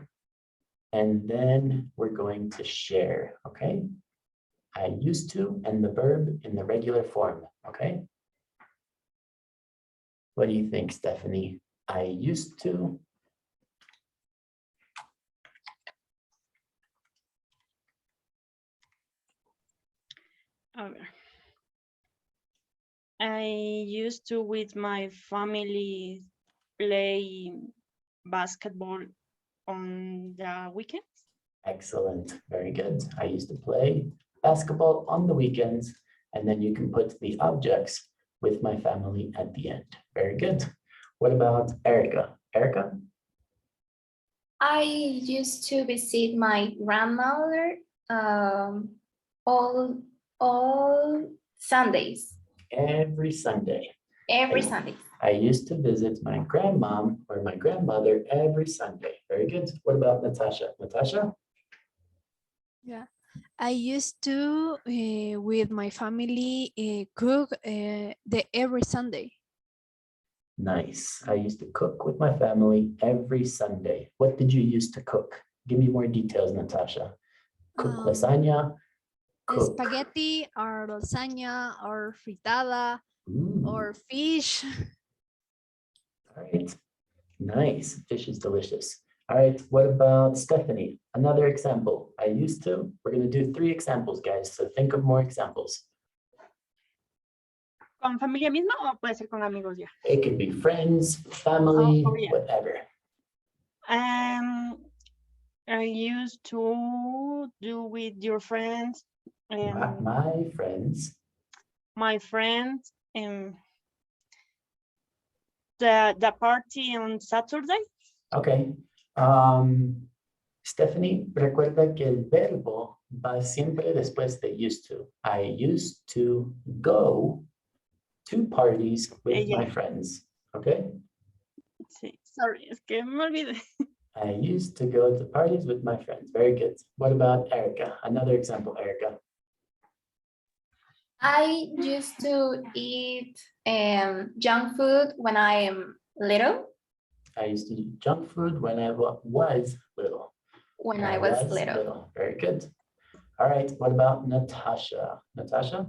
and then we're going to share, okay? I used to and the verb in the regular form, okay? What do you think, Stephanie? I used to. Okay. I used to with my family play basketball on the weekends. Excellent, very good. I used to play basketball on the weekends, and then you can put the objects with my family at the end. Very good. What about Erica? Erica? I used to visit my grandmother all Sundays, Every Sunday. every Hey. Sunday. I used to visit my grandmom or my grandmother every Sunday. Very good. What about Natasha? Natasha? Yeah, I used to with my family cook the every Sunday. Nice. I used to cook with my family every Sunday. What did you used to cook? Give me more details, Natasha. Cook lasagna, cook. Spaghetti or lasagna or fritada Ooh, or fish. all right. Nice. Fish is delicious. All right. What about Stephanie? Another example. I used to. We're going to do 3 examples, guys. So think of more examples. ¿Con familia misma o puede ser con amigos ya? It could be friends, family, Oh, yeah. whatever. I used to do with your friends and My friends. my friends the party on Saturday. Okay. Stephanie, recuerda que el verbo va siempre después de used to. I used to go to parties with Yeah. my friends. Okay. Sí, sorry, es que me olvidé. I used to go to parties with my friends. Very good. What about Erica? Another example, Erica. I used to eat junk food when I am little. I used to eat junk food when I was little. When I was little. Very good. All right. What about Natasha? Natasha?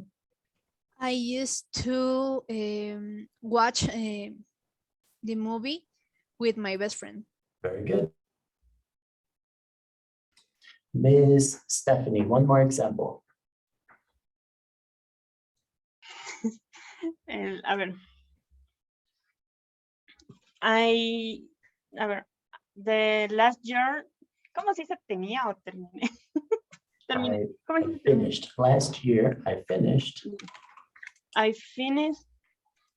I used to watch the movie with my best friend. Very good. Miss Stephanie, one more example. A ver. The last year, ¿cómo se dice tenía o terminé? Terminé. ¿Cómo se I dice terminé? finished last year. I finished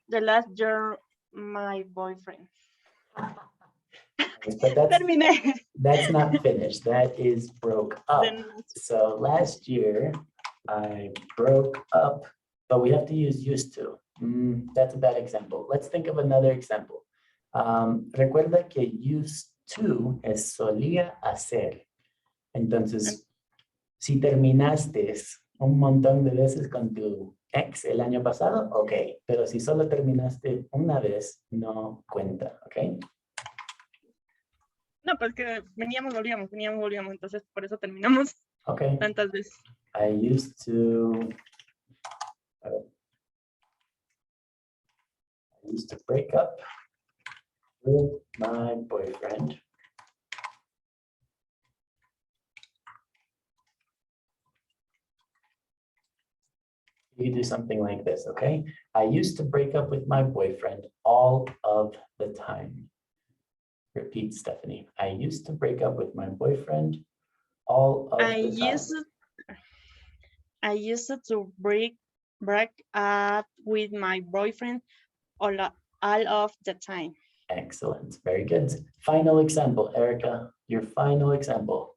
the last year my boyfriend. But Terminé. that's not finished. That is broke up. Then- So last year I broke up, but we have to use used to. That's a bad example. Let's think of another example. Recuerda que used to es solía hacer. Entonces, si terminaste un montón de veces con tu ex el año pasado, ok. Pero si solo terminaste una vez, no cuenta, ok. No, pues que veníamos, volvíamos, entonces por eso terminamos Okay. tantas veces. I used to break up with my boyfriend. You do something like this, okay? I used to break up with my boyfriend all of the time. Repeat, Stephanie. I used to break up with my boyfriend all of the time. I used to break up with my boyfriend all of the time. Excellent. Very good. Final example, Erica, your final example.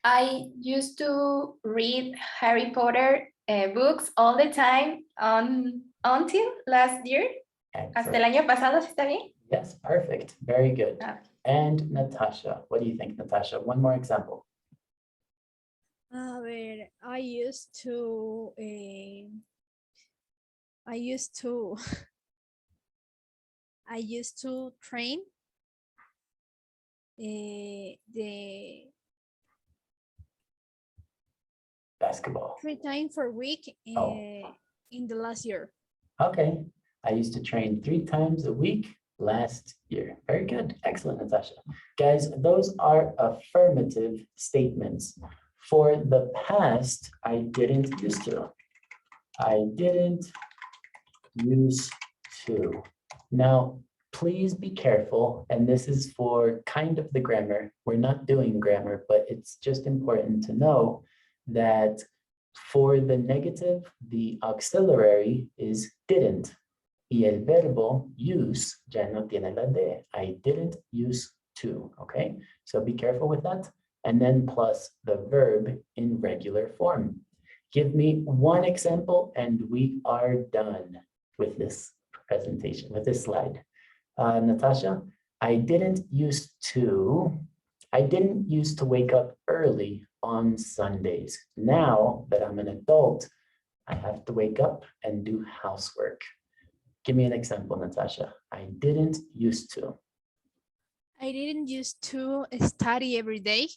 I used to read Harry Potter books all the time until last year. Hasta el Excellent. año pasado, ¿está bien? Yes, perfect. Very good. Okay. And Natasha, what do you think, Natasha? One more example. A ver, I used to I used to I used to train the Basketball. 3 times per week Oh. in the last year. Okay. I used to train 3 times a week last year. Very good. Excellent, Natasha. Guys, those are affirmative statements. For the past, I didn't used to. I didn't used to. Now, please be careful, and this is for kind of the grammar. We're not doing grammar, but it's just important to know that for the negative, the auxiliary is didn't. Y el verbo use ya no tiene la de. I didn't use to, okay? So be careful with that. And then plus the verb in regular form. Give me one example and we are done with this presentation, with this slide. Natasha, I didn't used to wake up early on Sundays. Now that I'm an adult, I have to wake up and do housework. Give me an example, Natasha. I didn't used to. I didn't used to study every day,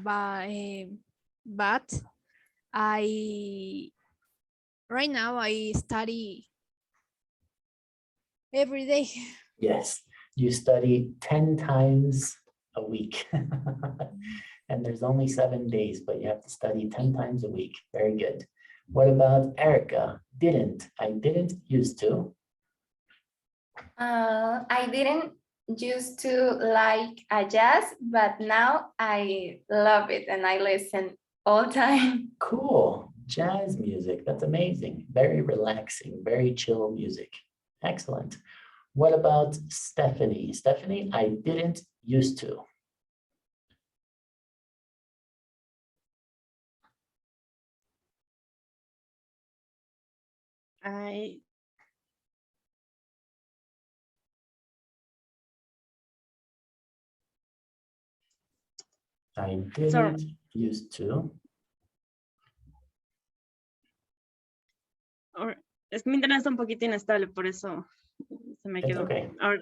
but right now I study every day. Yes, you study 10 times a week. And there's only 7 days, but you have to study 10 times a week. Very good. What about Erica? Didn't. I didn't used to. I didn't used to like a jazz, but now I love it and I listen all time. Cool. Jazz music. That's amazing. Very relaxing, very chill music. Excellent. What about Stephanie? Stephanie, I didn't used to. I didn't used to. Es mi internet está un poquito inestable, por eso se me It's quedó. okay. Or,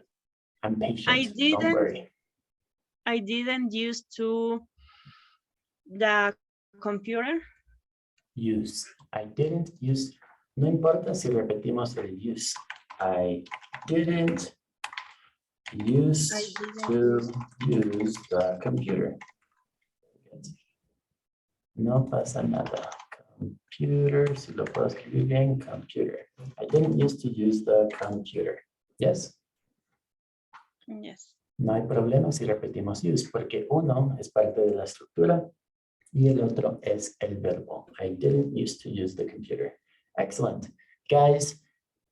I'm patient. I Don't didn't- worry. I didn't used to the computer. Use. I didn't use. No importa si repetimos el use. I didn't use to use the computer. No pasa nada. Computer, si lo puedo escribir bien, computer. I didn't used to use the computer. Yes? Yes. No hay problema si repetimos use, porque uno es parte de la estructura y el otro es el verbo. I didn't used to use the computer. Excellent. Guys,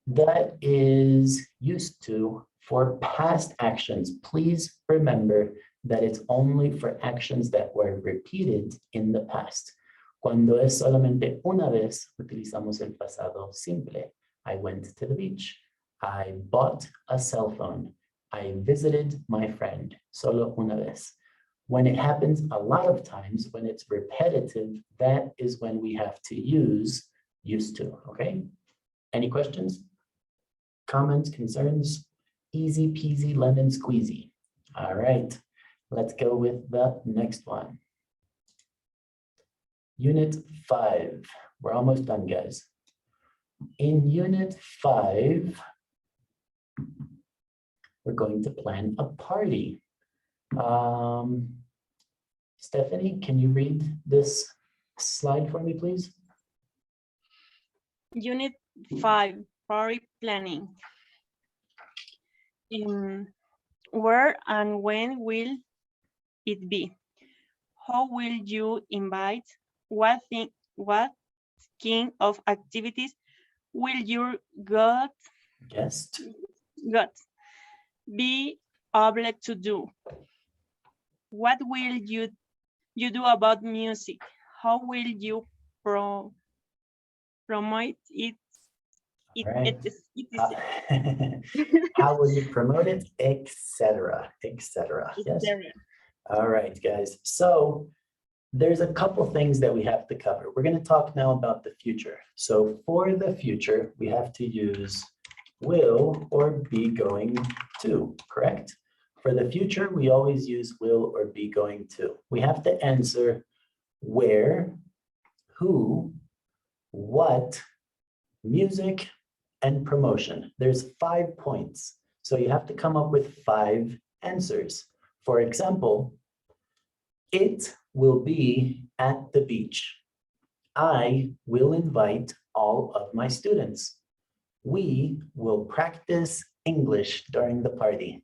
that is used to for past actions. Please remember that it's only for actions that were repeated in the past. Cuando es solamente una vez, utilizamos el pasado simple. I went to the beach. I bought a cell phone. I visited my friend. Solo una vez. When it happens a lot of times, when it's repetitive, that is when we have to use used to, okay? Any questions? Comments, concerns? Easy peasy lemon squeezy. All right, let's go with the next one. Unit 5. We're almost done, guys. In Unit 5, we're going to plan a party. Stephanie, can you read this slide for me, please? Unit 5, party planning. Where and when will it be? How will you invite? What kind of activities will your Guest. guests be able to do? What will you do about music? How will you promote it? Right. How will you promote it, etc., etc. Yes. All right, guys. So there's a couple things that we have to cover. We're going to talk now about the future. So for the future, we have to use will or be going to, correct? For the future, we always use will or be going to. We have to answer where, who, what, music, and promotion. There's 5 points. So you have to come up with 5 answers. For example, it will be at the beach. I will invite all of my students. We will practice English during the party.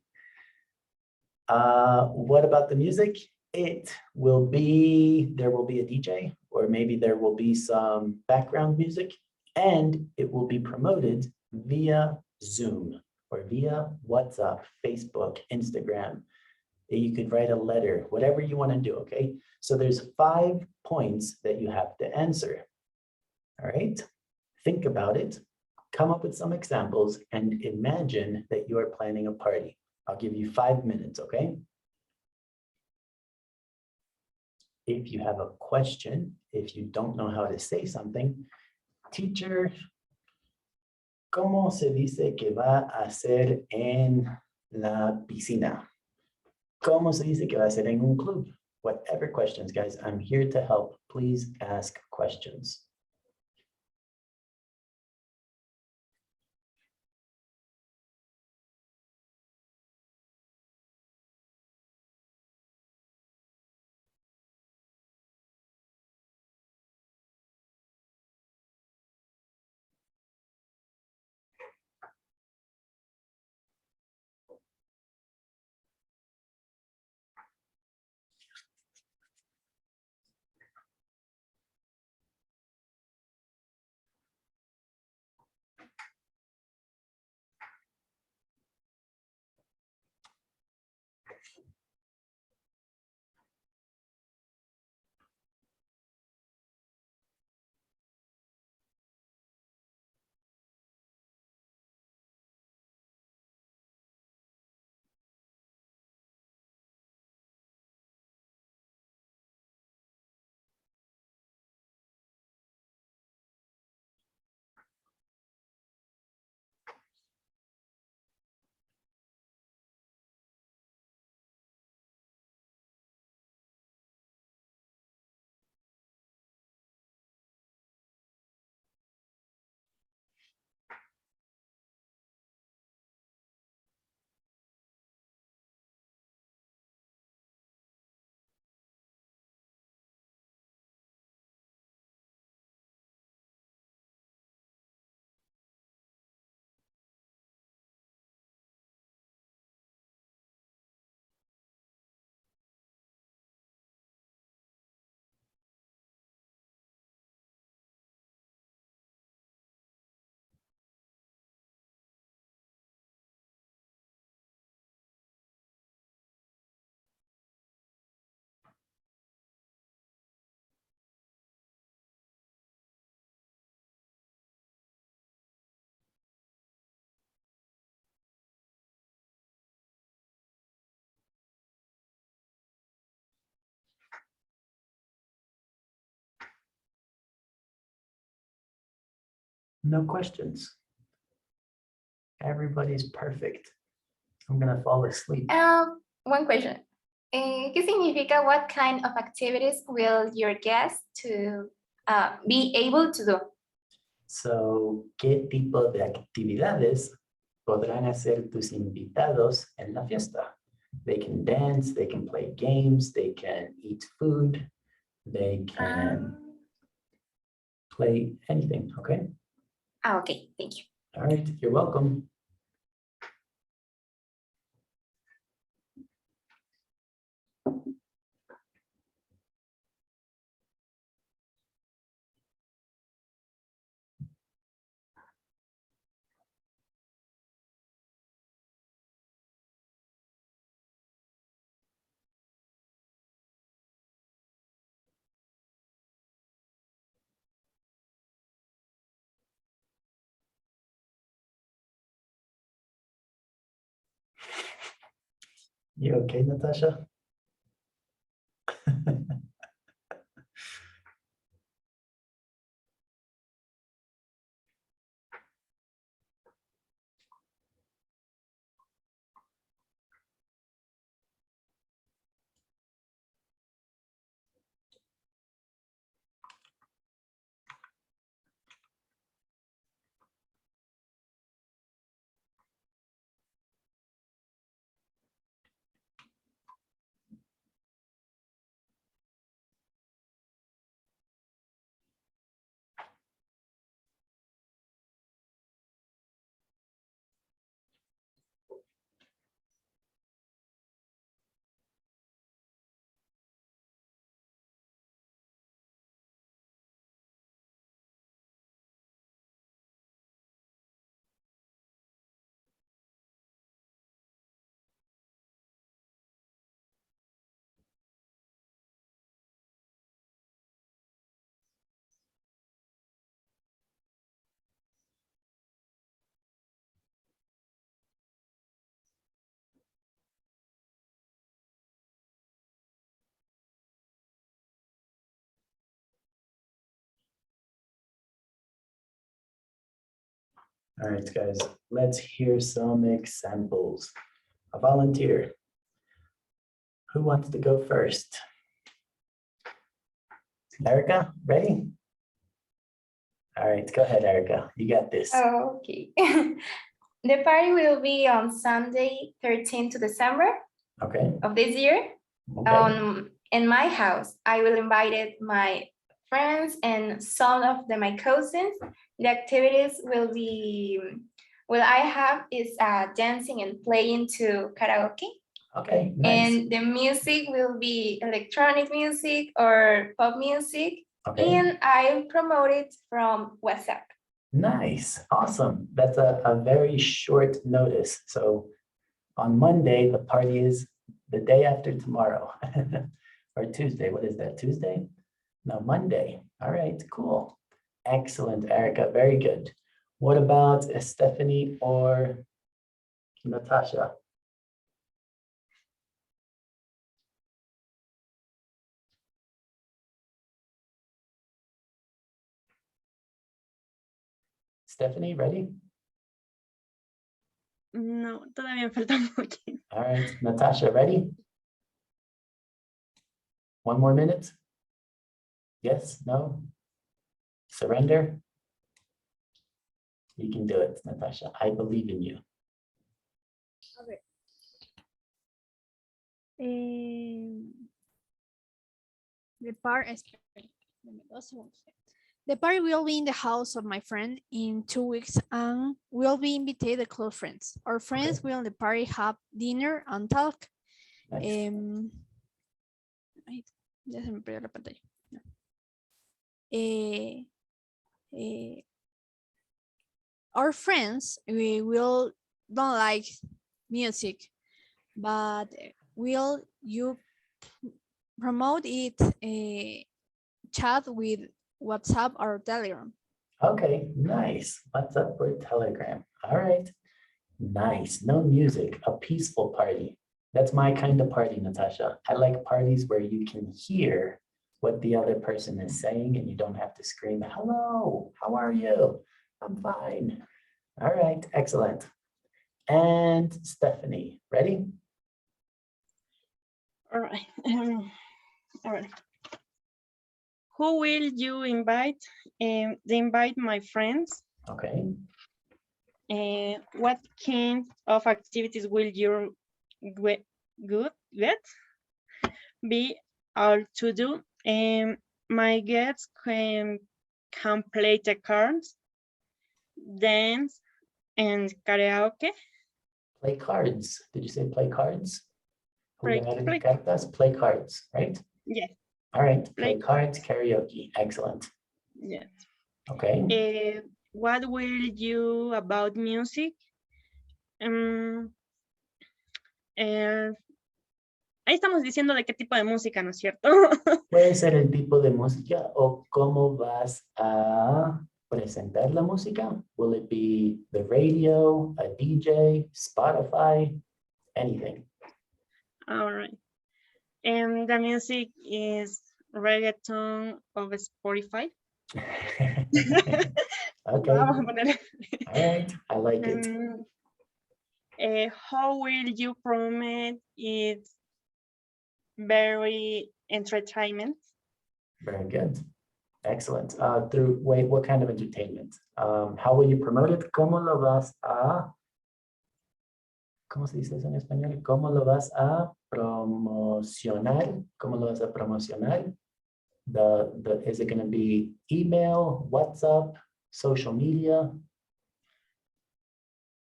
What about the music? There will be a DJ, or maybe there will be some background music, and it will be promoted via Zoom or via WhatsApp, Facebook, Instagram. You could write a letter, whatever you want to do, okay? So there's 5 points that you have to answer. All right, think about it, come up with some examples, and imagine that you are planning a party. I'll give you 5 minutes, okay? If you have a question, if you don't know how to say something, teacher, ¿cómo se dice que va a ser en la piscina? ¿Cómo se dice que va a ser en un club? Whatever questions, guys, I'm here to help. Please ask questions. No questions. Everybody's perfect. I'm gonna fall asleep. One question. ¿Qué significa what kind of activities will your guests to be able to do? So, ¿qué tipo de actividades podrán hacer tus invitados en la fiesta? They can dance, they can play games, they can eat food, they can play anything, okay? Okay, thank you. All right, you're welcome. You okay, Natasha? All right, guys, let's hear some examples. A volunteer. Who wants to go first? Erica, ready? All right, go ahead, Erica. You got this. Okay. The party will be on Sunday, 13th to December Okay. of this year. Okay. In my house, I will invite my friends and some of my cousins. The activities I have is dancing and playing to karaoke. Okay, nice. And the music will be electronic music or pop music. Okay. And I promote it from WhatsApp. Nice, awesome. That's a very short notice. So on Monday, the party is the day after tomorrow. Or Tuesday, what is that, Tuesday? No, Monday. All right, cool. Excellent, Erica, very good. What about Stephanie or Natasha? Stephanie, ready? No, todavía me falta mucho. All right, Natasha, ready? One more minute? Yes, no? Surrender? You can do it, Natasha. I believe in you. Okay. The party will be in the house of my friend in 2 weeks and will be invited the close friends. Our friends will in the party have dinner and talk. Nice. Ay, ya se me perdió la pantalla. No. Our friends we will don't like music, but will you promote it chat with WhatsApp or Telegram? Okay, nice. WhatsApp or Telegram. All right. Nice. No music, a peaceful party. That's my kind of party, Natasha. I like parties where you can hear what the other person is saying and you don't have to scream, hello, how are you? I'm fine. All right, excellent. And Stephanie, ready? All right. All right. Who will you invite? They invite my friends. Okay. What kind of activities will your get be all to do? My guests can play the cards, dance, and karaoke. Play cards. Did you say play cards? Play Cartas, play cards, right? Yes. All right, play Play cards, karaoke. Excellent. Yes. Okay. What will you about music? Ahí estamos diciendo de qué tipo de música, ¿no es cierto? Puede ser el tipo de música o cómo vas a presentar la música. Will it be the radio, a DJ, Spotify, anything? All right. And the music is reggaeton of Spotify. Okay. Vamos a poner. All right, I like it. How will you promote it? Very entertainment. Very good. Excellent. Wait, what kind of entertainment? How will you promote it? ¿Cómo lo vas a? ¿Cómo se dice eso en español? ¿Cómo lo vas a promocionar? ¿Cómo lo vas a promocionar? Is it going to be email, WhatsApp, social media?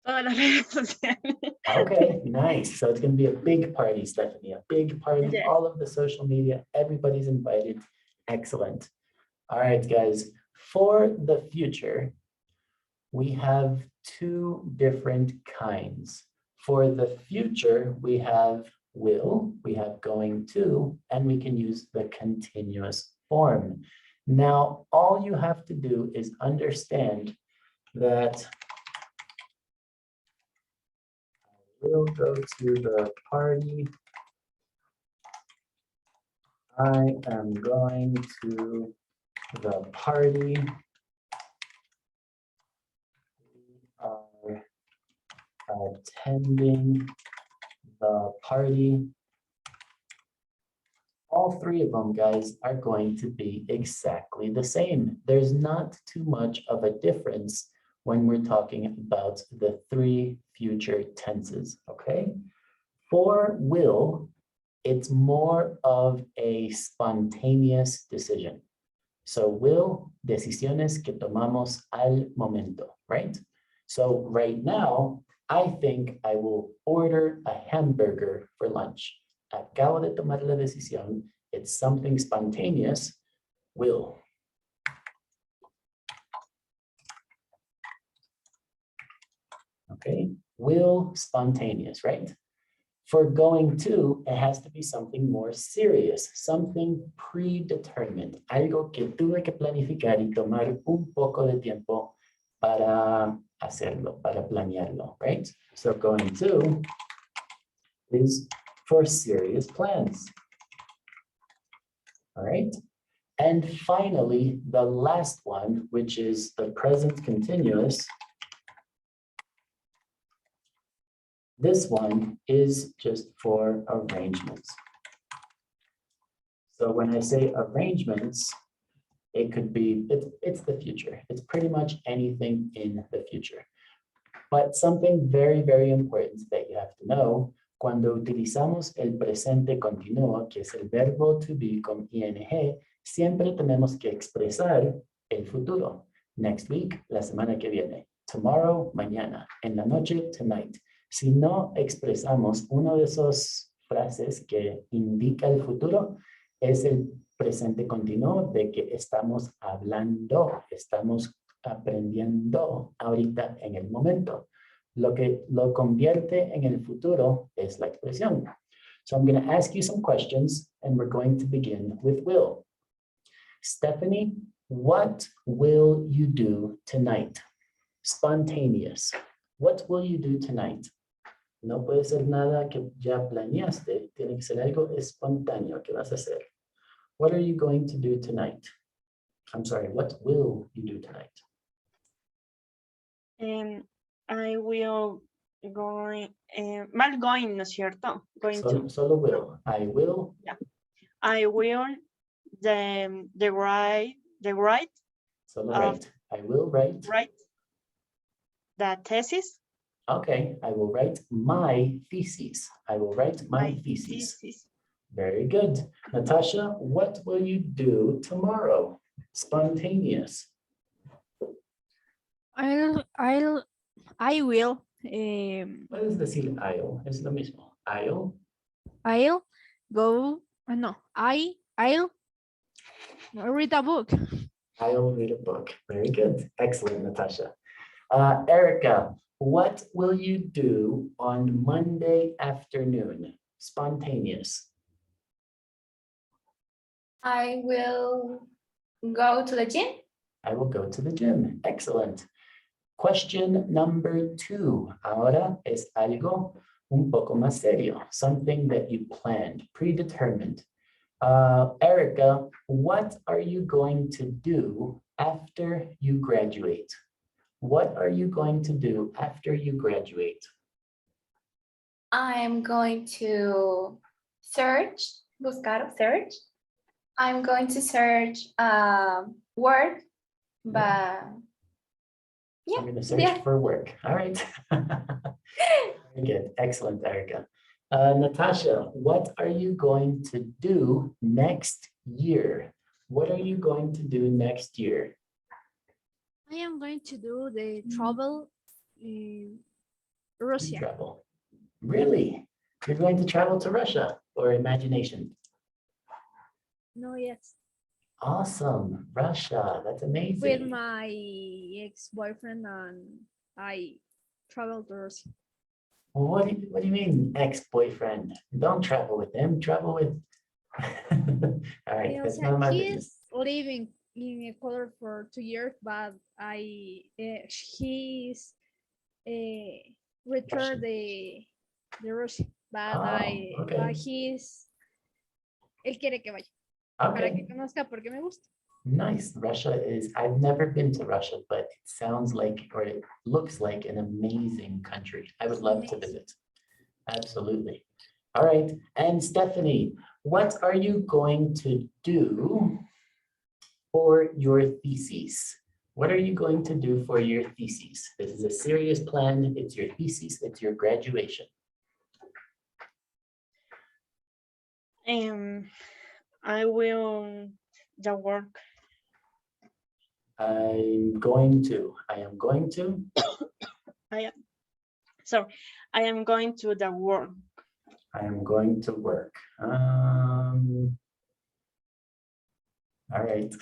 Todas las redes sociales. Okay, nice. So it's going to be a big party, Stephanie, a big party, Yes. all of the social media, everybody's invited. Excellent. All right, guys, for the future, we have two different kinds. For the future, we have will, we have going to, and we can use the continuous form. Now, all you have to do is understand that I will go to the party. I am going to the party. We attending the party. All three of them, guys, are going to be exactly the same. There's not too much of a difference when we're talking about the three future tenses, okay? For will, it's more of a spontaneous decision. So will, decisiones que tomamos al momento, right? So right now, I think I will order a hamburger for lunch. Acabo de tomar la decisión. It's something spontaneous. Will. Okay, will, spontaneous, right? For going to, it has to be something more serious, something predetermined, algo que tuve que planificar y tomar un poco de tiempo para hacerlo, para planearlo, right? So going to is for serious plans. All right. And finally, the last one, which is the present continuous. This one is just for arrangements. So when I say arrangements, it could be, it's the future. It's pretty much anything in the future. But something very, very important that you have to know, cuando utilizamos el presente continuo, que es el verbo to be con ing, siempre tenemos que expresar el futuro. Next week, la semana que viene. Tomorrow, mañana. En la noche, tonight. Si no expresamos una de esas frases que indica el futuro, es el presente continuo de que estamos hablando, estamos aprendiendo ahorita en el momento. Lo que lo convierte en el futuro es la expresión. So I'm going to ask you some questions and we're going to begin with will. Stephanie, what will you do tonight? Spontaneous. What will you do tonight? No puede ser nada que ya planeaste, tiene que ser algo espontáneo que vas a hacer. What are you going to do tonight? I'm sorry, what will you do tonight? I will mal going, ¿no es cierto? Going to. Solo will. I will. Yeah. I will the write. Solo write. I will write. Write the thesis. Okay, I will write my thesis. I will write my thesis. Very good. Natasha, what will you do tomorrow? Spontaneous. I will. Puedes decir I'll, es lo mismo. I'll Go. No, I'll read a book. I'll read a book. Very good. Excellent, Natasha. Erica, what will you do on Monday afternoon? Spontaneous. I will go to the gym. I will go to the gym. Excellent. Question number 2. Ahora es algo un poco más serio, something that you planned, predetermined. Erica, what are you going to do after you graduate? What are you going to do after you graduate? I'm going to search, buscar, search. I'm going to search work, but yeah. I'm going to search for work. All right. Very good. Excellent, Erica. Natasha, what are you going to do next year? What are you going to do next year? I am going to do the travel in Russia. Travel. Really? You're going to travel to Russia or imagination? No, yes. Awesome. Russia. That's amazing. With my ex-boyfriend and I traveled to Russia. What do you mean, ex-boyfriend? Don't travel with him. Travel with. All right. Yeah, That's not my he business. is living in Ecuador for 2 years, but he's returned the Russia, but okay. él quiere que vaya para que Okay. conozca porque me gusta. Nice. Russia is, I've never been to Russia, but it sounds like, or it looks like an amazing country. I would love to visit. Absolutely. All right. And Stephanie, what are you going to do for your thesis? What are you going to do for your thesis? This is a serious plan. It's your thesis. It's your graduation. I will the work. I am going to. I am going to the work. I am going to work. All right.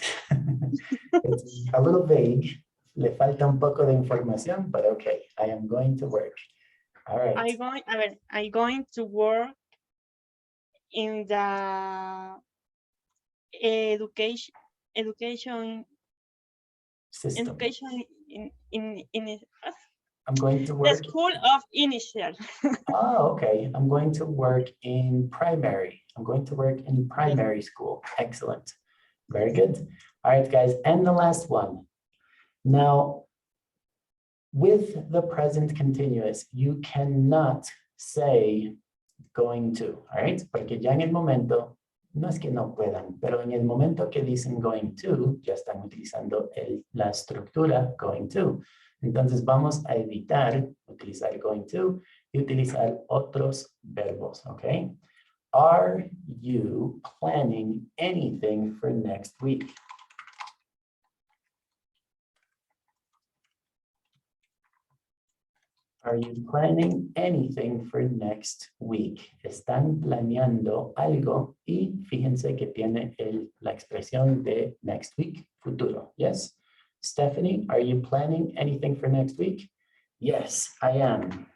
It's a little vague. Le falta un poco de información, but okay. I am going to work. All right. I'm going to work in the education System. in I'm going to the work. school of initial. Oh, okay. I'm going to work in primary. I'm going to work in primary school. Excellent. Very good. All right, guys. And the last one. Now, with the present continuous, you cannot say going to, all right? Porque ya en el momento, no es que no puedan, pero en el momento que dicen going to, ya están utilizando la estructura going to. Entonces vamos a evitar utilizar going to y utilizar otros verbos, ¿ok? Are you planning anything for next week? Are you planning anything for next week? ¿Están planeando algo? Y fíjense que tiene la expresión de next week, futuro. Yes? Stephanie, are you planning anything for next week? Yes, I am.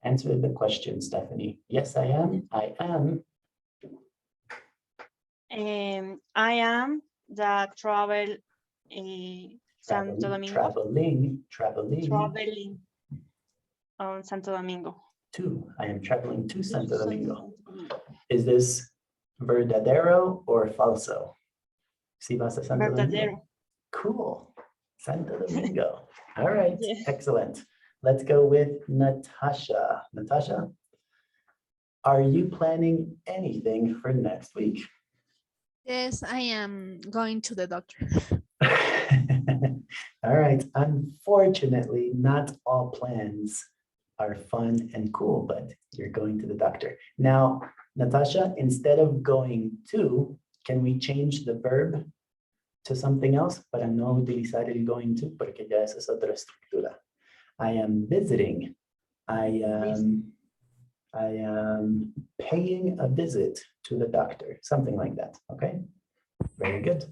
Answer the question, Stephanie. Yes, I am. I am. I am the traveling on Santo Domingo. I am traveling to Santo Domingo. Is this verdadero or falso? Si vas a Santo Domingo? Cool. Santo Domingo. All right. Yeah. Excellent. Let's go with Natasha. Natasha, are you planning anything for next week? Yes, I am going to the doctor. All right. Unfortunately, not all plans are fun and cool, but you're going to the doctor. Now, Natasha, instead of going to, can we change the verb to something else? Para no utilizar el going to, porque ya esa es otra estructura. I am visiting. I am paying a visit to the doctor, something like that, okay? Very good.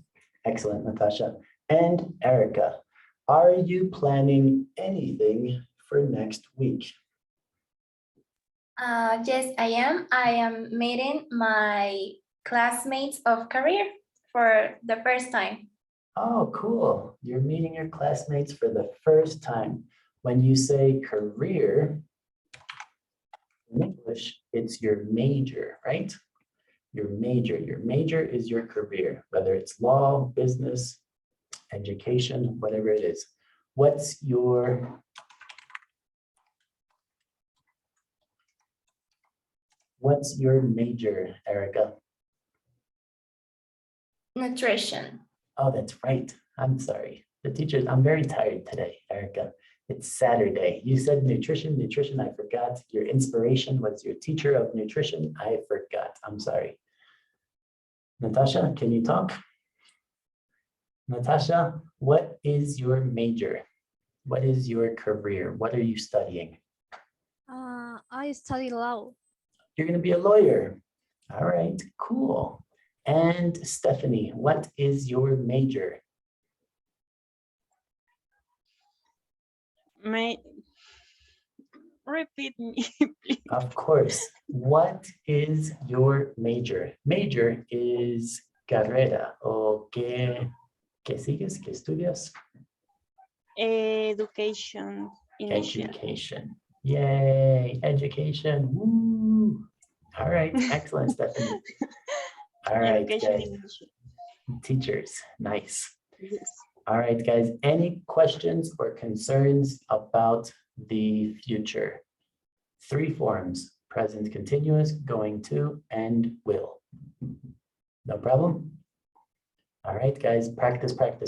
Excellent, Natasha. And Erica, are you planning anything for next week? Yes, I am. I am meeting my classmates of career for the first time. Oh, cool. You're meeting your classmates for the first time. When you say career, in English, it's your major, right? Your major is your career, whether it's law, business, education, whatever it is. What's your major, Erica? Nutrition. Oh, that's right. I'm sorry. The teachers, I'm very tired today, Erica. It's Saturday. You said nutrition, I forgot. Your inspiration was your teacher of nutrition. I forgot. I'm sorry. Natasha, can you talk? Natasha, what is your major? What is your career? What are you studying? I study law. You're going to be a lawyer. All right, cool. And Stephanie, what is your major? Repeat me, please. Of course. What is your major? Major is carrera o qué sigues, qué estudias? Education. Education. Yay, education. Woo. All right, excellent, Stephanie. All right, Education guys, English. teachers, nice. Yes. All right, guys, any questions or concerns about the future? 3 forms, present continuous, going to, and will. No problem? All right, guys, practice, practice.